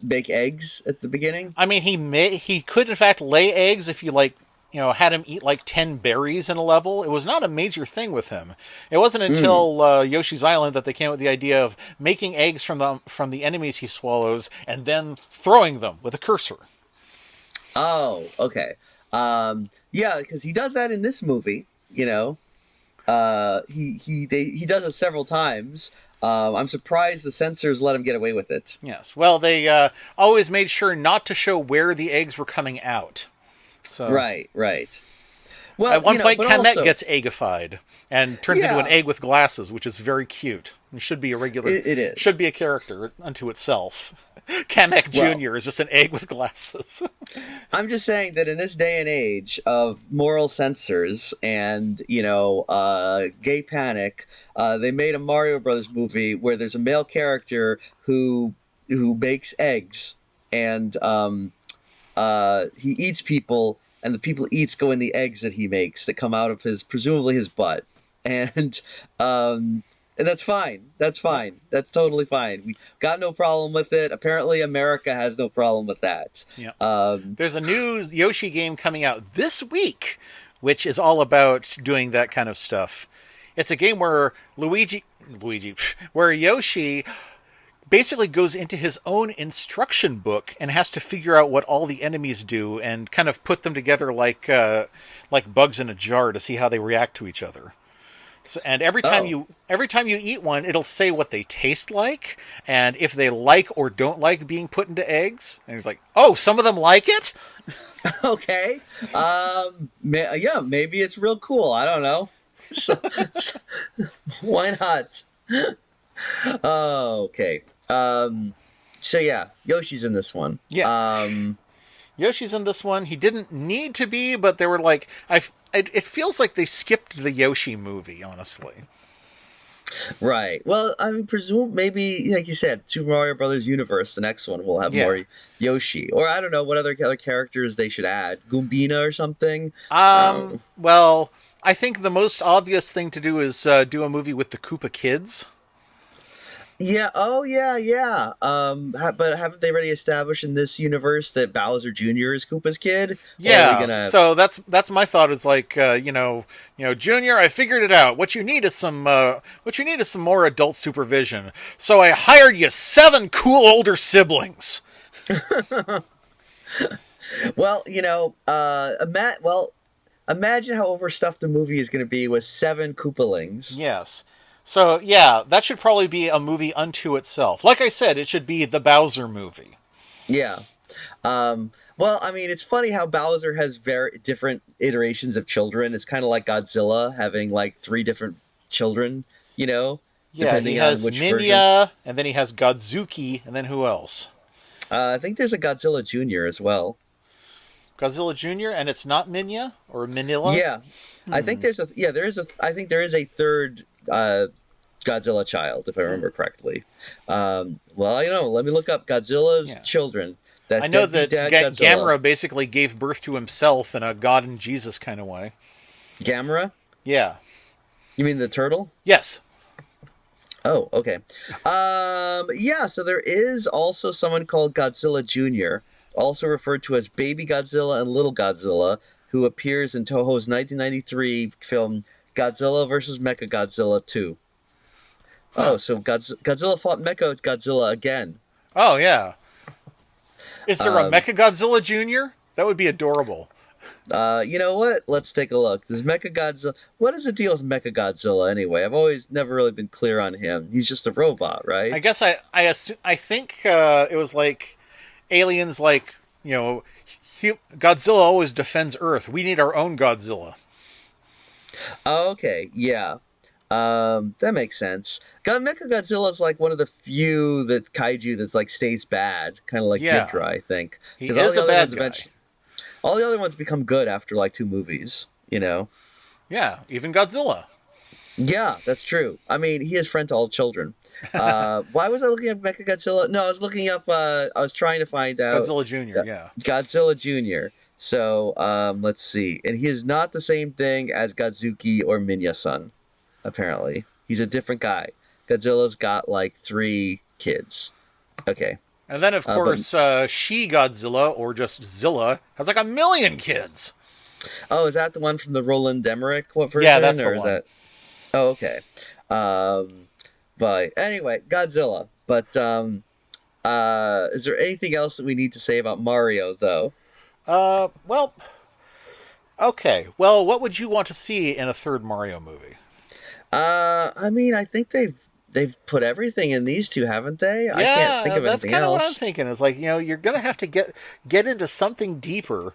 bake eggs at the beginning? I mean, he could in fact lay eggs if you had him eat like 10 berries in a level. It was not a major thing with him. It wasn't Mm. until Yoshi's Island that they came up with the idea of making eggs from the enemies he swallows and then throwing them with a cursor. Oh, okay. Yeah, because he does that in this movie. He does it several times. I'm surprised the censors let him get away with it. Yes. Well, they always made sure not to show where the eggs were coming out. So Right, right. Well, at one point, but Kamek also, gets eggified and turns into an yeah, egg with glasses, which is very cute. It should be a regular. It is. Should be a character unto itself. Kamek Well, Jr. is just an egg with glasses. I'm just saying that in this day and age of moral censors and gay panic, they made a Mario Brothers movie where there's a male character who bakes eggs, and he eats people, and the people he eats go in the eggs that he makes that come out of presumably his butt, and that's fine. That's fine. That's totally fine. We got no problem with it. Apparently, America has no problem with that. Yeah. There's a new Yoshi game coming out this week, which is all about doing that kind of stuff. It's a game where where Yoshi basically goes into his own instruction book and has to figure out what all the enemies do and kind of put them together like bugs in a jar to see how they react to each other. So, and every time you eat one, it'll say what they taste like and if they like or don't like being put into eggs. And he's like, "Oh, some of them like it." Okay, yeah, maybe it's real cool. I don't know. Why not? Oh, okay. So yeah, Yoshi's in this one. Yeah. Yoshi's in this one. He didn't need to be, but they were like, it feels like they skipped the Yoshi movie, honestly. Right. Well, I mean, maybe, like you said, Super Mario Brothers universe. The next one will have more Yoshi, or I don't know what other characters they should add. Goombina or something. Well, I think the most obvious thing to do is do a movie with the Koopa kids. Yeah. Oh, yeah. But haven't they already established in this universe that Bowser Jr. is Koopa's kid? Yeah. So that's my thought. Is like Junior. I figured it out. What you need is some more adult supervision. So I hired you 7 cool older siblings. Well, imagine how overstuffed a movie is going to be with 7 Koopalings. Yes. So, yeah, that should probably be a movie unto itself. Like I said, it should be the Bowser movie. Yeah. Well, I mean, it's funny how Bowser has very different iterations of children. It's kind of like Godzilla having, 3 different children, depending on which Minya, version. And then he has Godzuki, and then who else? I think there's a Godzilla Jr. as well. Godzilla Jr., and it's not Minya or Manila? Yeah. I think there is a third Godzilla child, if I remember correctly. Let me look up Godzilla's children. I know that Gamera basically gave birth to himself in a God and Jesus kind of way. Gamera? Yeah. You mean the turtle? Yes. Oh, okay. So there is also someone called Godzilla Jr., also referred to as Baby Godzilla and Little Godzilla, who appears in Toho's 1993 film Godzilla vs. Mechagodzilla 2. Huh. Oh, so Godzilla fought Mechagodzilla again. Oh, yeah. Is there a Mechagodzilla Jr.? That would be adorable. You know what? Let's take a look. What is the deal with Mechagodzilla anyway? I've never really been clear on him. He's just a robot, right? I guess I think it was like aliens, Godzilla always defends Earth. We need our own Godzilla. Okay, yeah. That makes sense. Mechagodzilla is like one of the few kaiju that's stays bad, kind of like Ghidorah, I think. He is a bad guy. All the other ones become good after 2 movies, Yeah, even Godzilla. Yeah, that's true. I mean, he is friend to all children. Why was I looking up Mechagodzilla? No, I was looking up. I was trying to find out Godzilla Jr. Yeah, Godzilla Jr. So let's see, and he is not the same thing as Godzuki or Minya-san. Apparently, he's a different guy. Godzilla's got 3 kids. Okay. And then, of course, She Godzilla, or just Zilla, has 1 million kids. Oh, is that the one from the Roland Emmerich version? Yeah, that's the one. Oh, okay. But anyway, Godzilla. But is there anything else that we need to say about Mario, though? Well, okay. Well, what would you want to see in a third Mario movie? I mean, I think they've put everything in these 2, haven't they? Yeah, I can't think of anything else. That's kind of what I'm thinking. It's you're going to have to get into something deeper,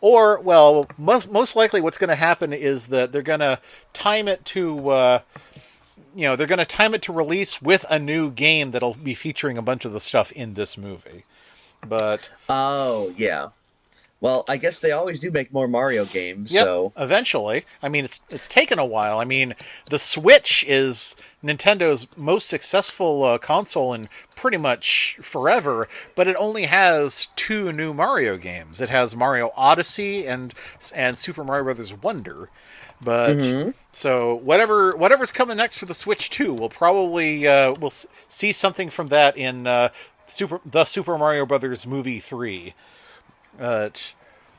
or, well, most likely what's going to happen is that they're going to time it to they're going to time it to release with a new game that'll be featuring a bunch of the stuff in this movie. But Oh, yeah. Well, I guess they always do make more Mario games, yep, so eventually. I mean, it's taken a while. I mean, the Switch is Nintendo's most successful console in pretty much forever, but it only has two new Mario games. It has Mario Odyssey and Super Mario Brothers Wonder. But hmm so whatever's coming next for the Switch 2, we'll probably see something from that in Super Mario Brothers Movie 3. But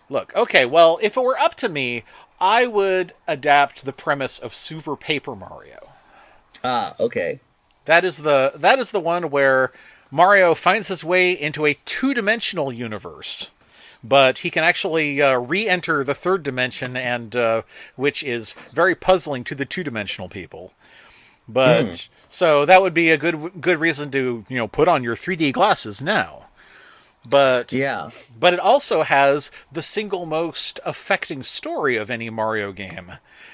look, okay, well, if it were up to me, I would adapt the premise of Super Paper Mario. Ah, okay. That is the one where Mario finds his way into a two-dimensional universe, but he can actually re-enter the third dimension, and which is very puzzling to the two-dimensional people. Mm. But so that would be a good reason to put on your 3D glasses now. But Yeah. but it also has the single most affecting story of any Mario game,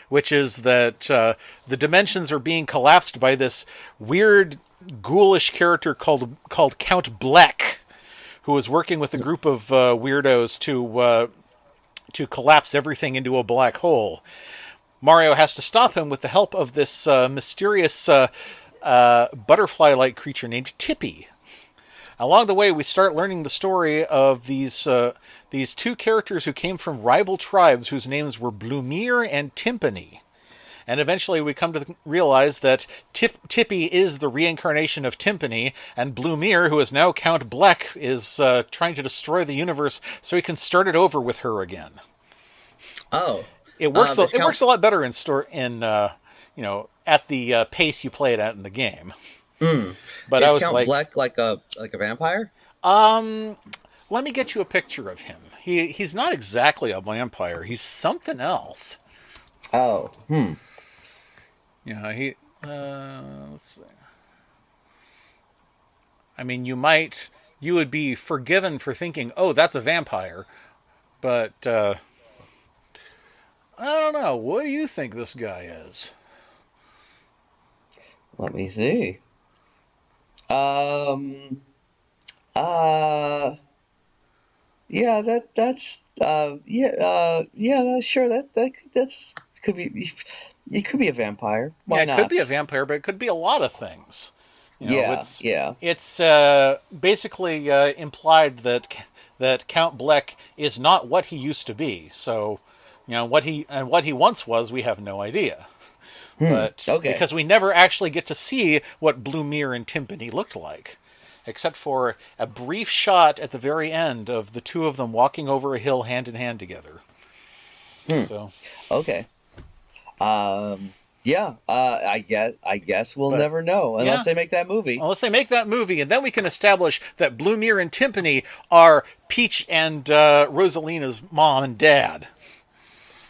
which is that the dimensions are being collapsed by this weird, ghoulish character called Count Bleck, who is working with a group of weirdos to collapse everything into a black hole. Mario has to stop him with the help of this mysterious butterfly-like creature named Tippy. Along the way, we start learning the story of these two characters who came from rival tribes whose names were Blumir and Timpani. And eventually we come to realize that Tippy is the reincarnation of Timpani, and Blumir, who is now Count Bleck, is trying to destroy the universe so he can start it over with her again. Oh. It works. This It Count works a lot better at the pace you play it at in the game. Mm. But I Is was Count like, Bleck like a vampire? let me get you a picture of him. He's not exactly a vampire. He's something else. Oh. Hmm. He. Let's see. I mean, you would be forgiven for thinking, oh, that's a vampire, but I don't know. What do you think this guy is? Let me see. Um. Uh. Yeah. Sure. That's could be. It could be a vampire. Yeah, Why it could be a not? vampire, but it could be a lot of things. Yeah. It's Yeah. basically implied that Count Bleck is not what he used to be. So, what he once was, we have no idea. Hmm. But Okay. because we never actually get to see what Blumir and Timpani looked like, except for a brief shot at the very end of the two of them walking over a hill hand in hand together. Hmm. So, Okay. Yeah. I guess we'll but never know yeah, unless they make that movie. unless they make that movie, and then we can establish that Blumir and Timpani are Peach and Rosalina's mom and dad.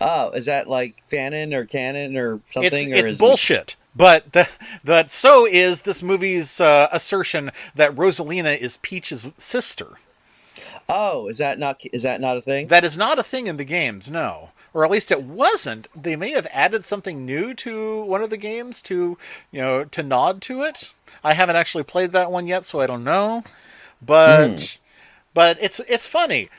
Oh, is that like fanon or canon or It's something, or it's is it? bullshit. But that so is this movie's assertion that Rosalina is Peach's sister. Oh, is that not a thing? That is not a thing in the games, no. Or at least it wasn't. They may have added something new to one of the games to nod to it. I haven't actually played that one yet, so I don't know. Hmm. But it's funny.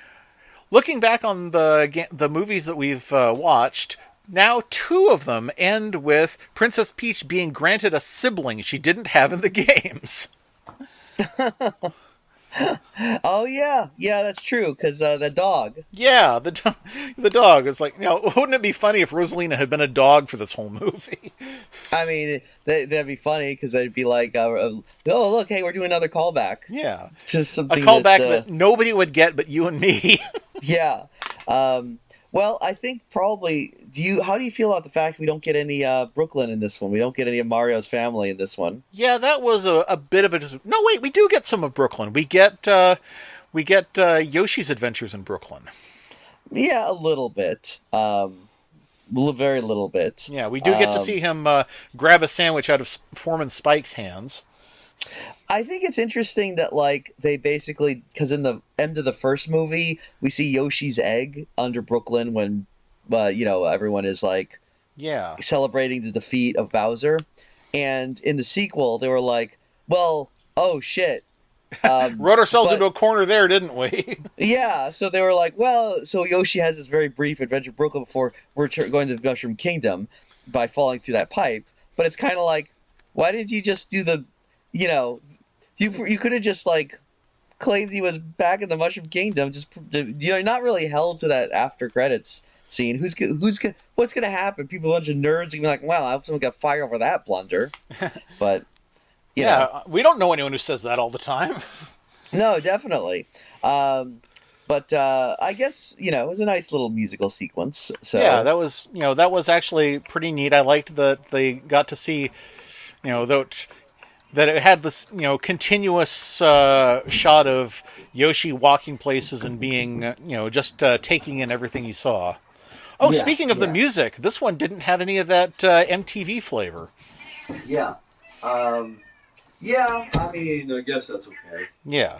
Looking back on the movies that we've watched, now two of them end with Princess Peach being granted a sibling she didn't have in the games. Oh yeah, yeah, that's true. Cause the dog. Yeah, the dog. It's like, wouldn't it be funny if Rosalina had been a dog for this whole movie? I mean, that'd be funny because they'd be like, "Oh, look, hey, we're doing another callback Yeah, to a something that." callback that nobody would get but you and me. Yeah. Well, I think probably. How do you feel about the fact we don't get any Brooklyn in this one? We don't get any of Mario's family in this one. Yeah, that was a bit of a no. Wait, we do get some of Brooklyn. We get Yoshi's adventures in Brooklyn. Yeah, a little bit. Very little bit. Yeah, we do get to Um, see him grab a sandwich out of Foreman Spike's hands. I think it's interesting that like they basically because in the end of the first movie we see Yoshi's egg under Brooklyn when everyone is like Yeah, celebrating the defeat of Bowser, and in the sequel they were like, well, oh shit. Wrote ourselves But into a corner there, didn't we? yeah, so they were like, well, so Yoshi has this very brief adventure in Brooklyn before we're going to the Mushroom Kingdom by falling through that pipe. But it's kind of like, why didn't you just do the, you know, you could have just like claimed he was back in the Mushroom Kingdom. Just you're not really held to that after credits scene. What's gonna happen? People, a bunch of nerds, are gonna be like, wow, I hope someone got fired over that blunder. But you know, Yeah, we don't know anyone who says that all the time. no, definitely. Um, but I guess it was a nice little musical sequence. Yeah, So that was actually pretty neat. I liked that they got to see, that it had this continuous shot of Yoshi walking places and being just taking in everything he saw. Oh, yeah, speaking of the yeah, music, this one didn't have any of that MTV flavor. yeah. Um, yeah. I mean, I guess that's okay. Yeah,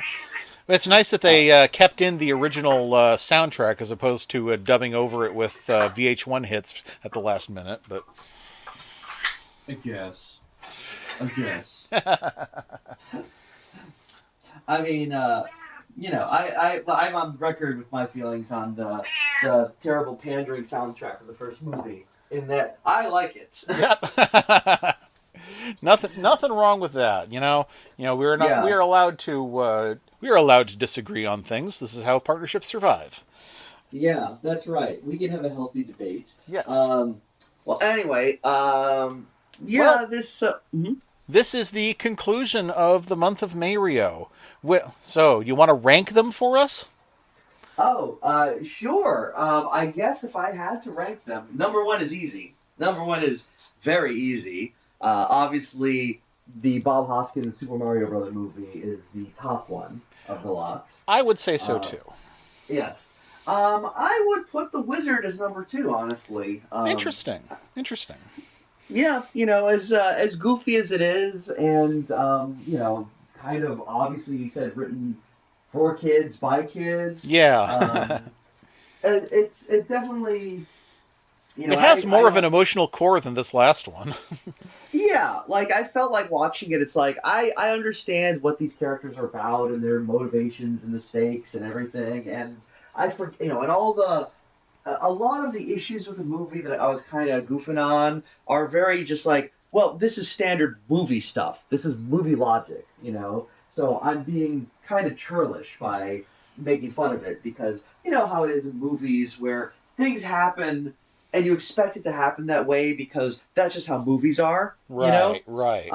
it's nice that Uh, they kept in the original soundtrack as opposed to dubbing over it with VH1 hits at the last minute. But I guess. I guess. I mean, I'm on record with my feelings on the terrible pandering soundtrack of the first movie. In that, I like it. yeah, nothing wrong with that. We're not we Yeah, are allowed to we are allowed to disagree on things. This is how partnerships survive. yeah, that's right. We can have a healthy debate. Yes. Um, well, anyway, Well, yeah, this. Mhm. this is the conclusion of the month of Mario. So, you want to rank them for us? Oh, sure. I guess if I had to rank them, number one is easy. Number one is very easy. Obviously, the Bob Hoskins Super Mario Brother movie is the top one of the lot. I would say so Uh, too. yes. I would put the Wizard as number two, honestly. Interesting. Interesting. Yeah, as goofy as it is, and kind of obviously he said written for kids by kids. Yeah. It definitely, It has more of an emotional core than this last one. yeah, like I felt like watching it. It's like I understand what these characters are about and their motivations and the stakes and everything, and and all the a lot of the issues with the movie that I was kind of goofing on are very just like, well, this is standard movie stuff. This is movie logic. So I'm being kind of churlish by making fun of it because you know how it is in movies where things happen and you expect it to happen that way because that's just how movies are. Right, right.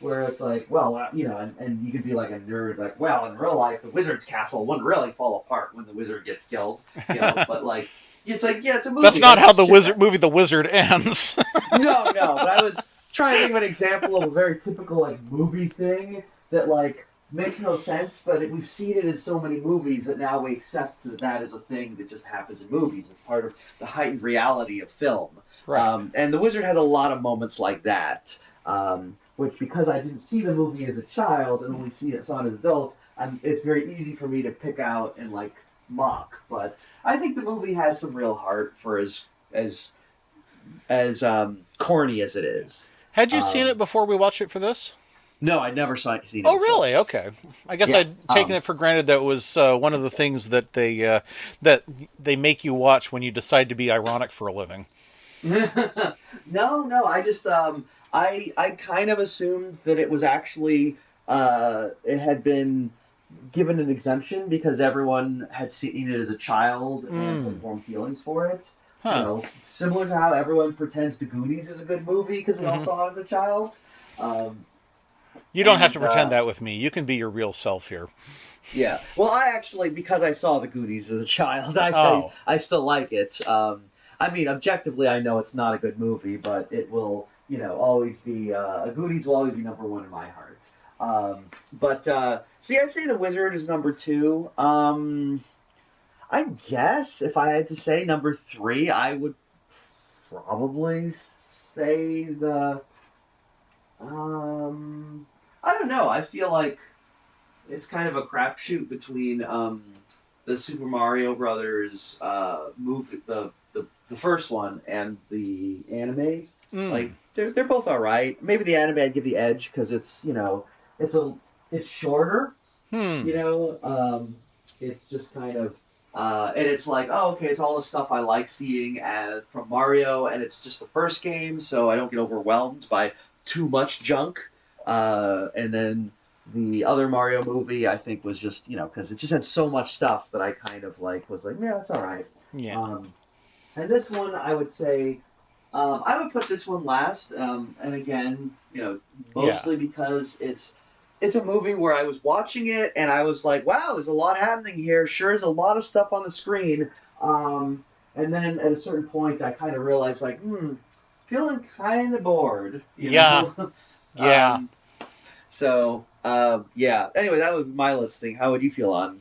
Where it's like, well, and you could be like a nerd, like, well, in real life, the wizard's castle wouldn't really fall apart when the wizard gets killed. But like, it's like, yeah, it's a That's movie. not how That's the shit. movie The Wizard ends. No, but I was trying to think of an example of a very typical like movie thing that like makes no sense, but we've seen it in so many movies that now we accept that that is a thing that just happens in movies. It's part of the heightened reality of film. Right. And The Wizard has a lot of moments like that, which because I didn't see the movie as a child and only saw it as an adult, it's very easy for me to pick out and like mock. But I think the movie has some real heart for as corny as it is. Had you seen it Um, before we watched it for this? no, I'd never seen it Oh, before. really? Okay. I guess Yeah. I'd taken it for granted that it was one of the things that they make you watch when you decide to be ironic for a living. No. I just I kind of assumed that it was actually it had been given an exemption because everyone had seen it as a child and had Mm. warm feelings for it. Huh. Similar to how everyone pretends The Goonies is a good movie because we all Hmm. saw it as a child. Um, You don't have to and pretend that with me. You can be your real self here. Yeah. Well, I actually, because I saw the Goonies as a child, Oh. I still like it. I mean, objectively, I know it's not a good movie, but it will, always be, Goonies will always be number one in my heart. See, I'd say The Wizard is number two. I guess if I had to say number three, I would probably say I don't know. I feel like it's kind of a crapshoot between the Super Mario Brothers movie, the first one, and the anime. Mm. Like they're both all right. Maybe the anime I'd give the edge because it's it's a it's shorter. Hmm. You know, it's just kind of and it's like, oh, okay, it's all the stuff I like seeing from Mario, and it's just the first game, so I don't get overwhelmed by too much junk. And then the other Mario movie, I think, was just because it just had so much stuff that I kind of like was like, yeah, it's all right. Yeah. Um, and this one, I would say, I would put this one last. And again, Yeah. mostly because it's a movie where I was watching it and I was like, wow, there's a lot happening here. Sure, there's a lot of stuff on the screen. And then at a certain point, I kind of realized, like, feeling kind of bored, Yeah. Yeah. um, yeah. Anyway, that was my listing. How would you feel on?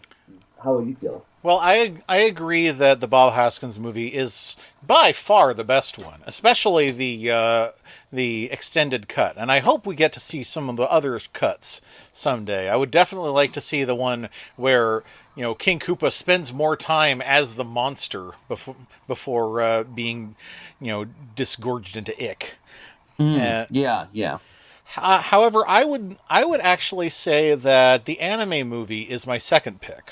How would you feel? Well, I agree that the Bob Hoskins movie is by far the best one, especially the extended cut. And I hope we get to see some of the other cuts someday. I would definitely like to see the one where King Koopa spends more time as the monster before being disgorged into ick. Uh, Yeah, yeah. However, I would actually say that the anime movie is my second pick.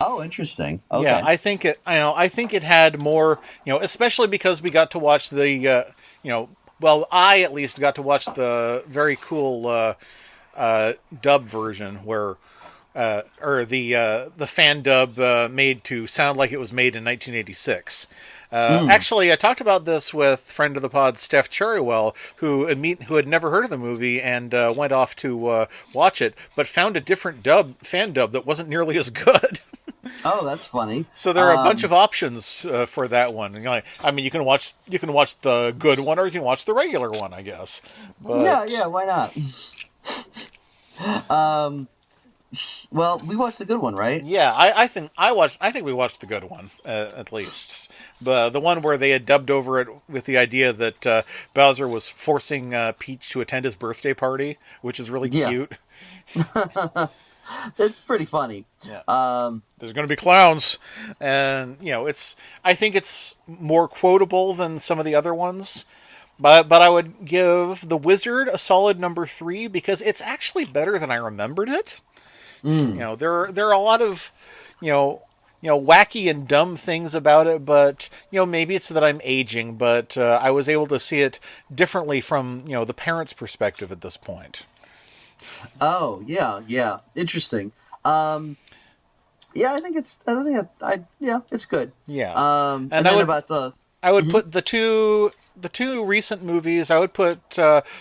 Oh, interesting. Yeah, Okay. I think it had more, especially because we got to watch you know, well, I at least got to watch the very cool dub version where, or the fan dub made to sound like it was made in 1986. Mm. Actually, I talked about this with friend of the pod, Steph Cherrywell, who had never heard of the movie and went off to watch it, but found a different fan dub that wasn't nearly as good. Oh, that's funny. So there are a bunch of options for that one. I mean, you can watch the good one or you can watch the regular one, I guess. Yeah, But yeah. Why not? Um. Well, we watched the good one, right? yeah, I think we watched the good one at least. The one where they had dubbed over it with the idea that Bowser was forcing Peach to attend his birthday party, which is really Yeah. cute. It's pretty funny. Yeah. Um. There's going to be clowns, and I think it's more quotable than some of the other ones. But I would give The Wizard a solid number 3 because it's actually better than I remembered it. Mm. There are a lot of you know wacky and dumb things about it, but maybe it's that I'm aging, but I was able to see it differently from the parents' perspective at this point. Oh, yeah, yeah. Interesting. Um. Yeah, I think it's. I think yeah, it's good. Yeah, And and I then would about the. I would Mhm. put the two recent movies. I would put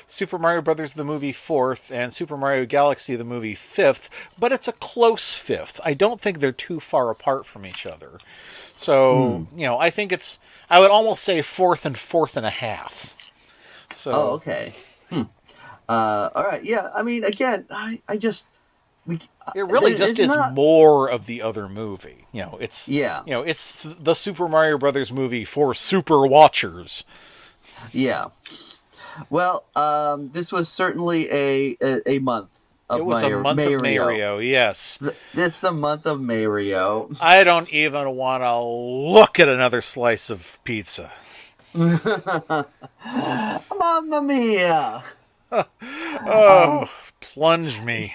Super Mario Brothers the movie fourth and Super Mario Galaxy the movie fifth, but it's a close fifth. I don't think they're too far apart from each other. So Mm. I think it's. I would almost say fourth and a half. Oh, So okay. Hmm. All right. Yeah. I mean, again, I just we it really there just is is not. more of the other movie. It's Yeah. it's the Super Mario Brothers movie for super watchers. Yeah. Well, this was certainly a month It of was a month of Mario. Mario, yes. It's the month of Mario. I don't even want to look at another slice of pizza. Mamma mia! Uh, Oh, plunge me.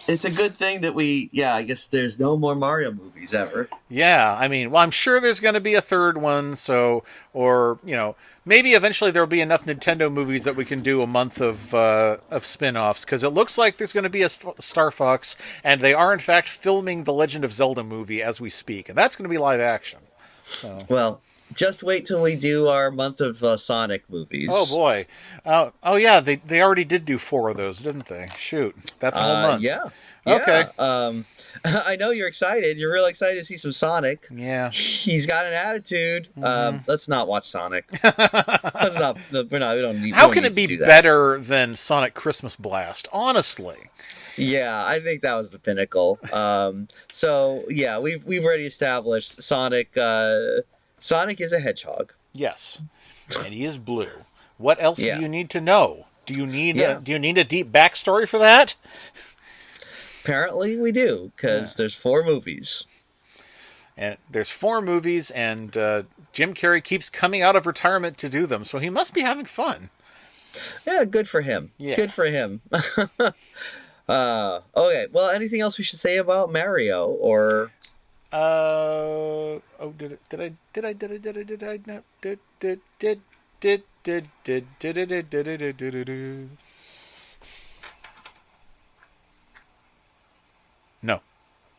it's a good thing that yeah, I guess there's no more Mario movies ever. Yeah, I mean, well, I'm sure there's going to be a third one, or maybe eventually there'll be enough Nintendo movies that we can do a month of spin-offs, because it looks like there's going to be a Star Fox, and they are in fact filming the Legend of Zelda movie as we speak, and that's going to be live action. So. Well, just wait till we do our month of Sonic Oh movies. boy. Oh yeah, they already did do 4 of those, didn't they? Shoot, that's a whole month. Yeah, Okay. yeah. I know you're excited. You're real excited to see some Sonic. Yeah. He's got an attitude. Hmm. Let's not watch Sonic. Let's not. We're not. We How don't can need it to be do that. better than Sonic Christmas Blast? Honestly. Yeah, I think that was the pinnacle. So yeah, we've already established Sonic. Sonic is a hedgehog. Yes. And he is blue. What else do Yeah, you need to know? Do you need yeah. a deep backstory for that? Apparently we do Yeah. because there's 4 movies. And there's 4 movies, and Jim Carrey keeps coming out of retirement to do them, so he must be having fun. Yeah, good for him. Yeah. Good for him. Okay. Well, anything else we should say about Mario or Oh, did I not did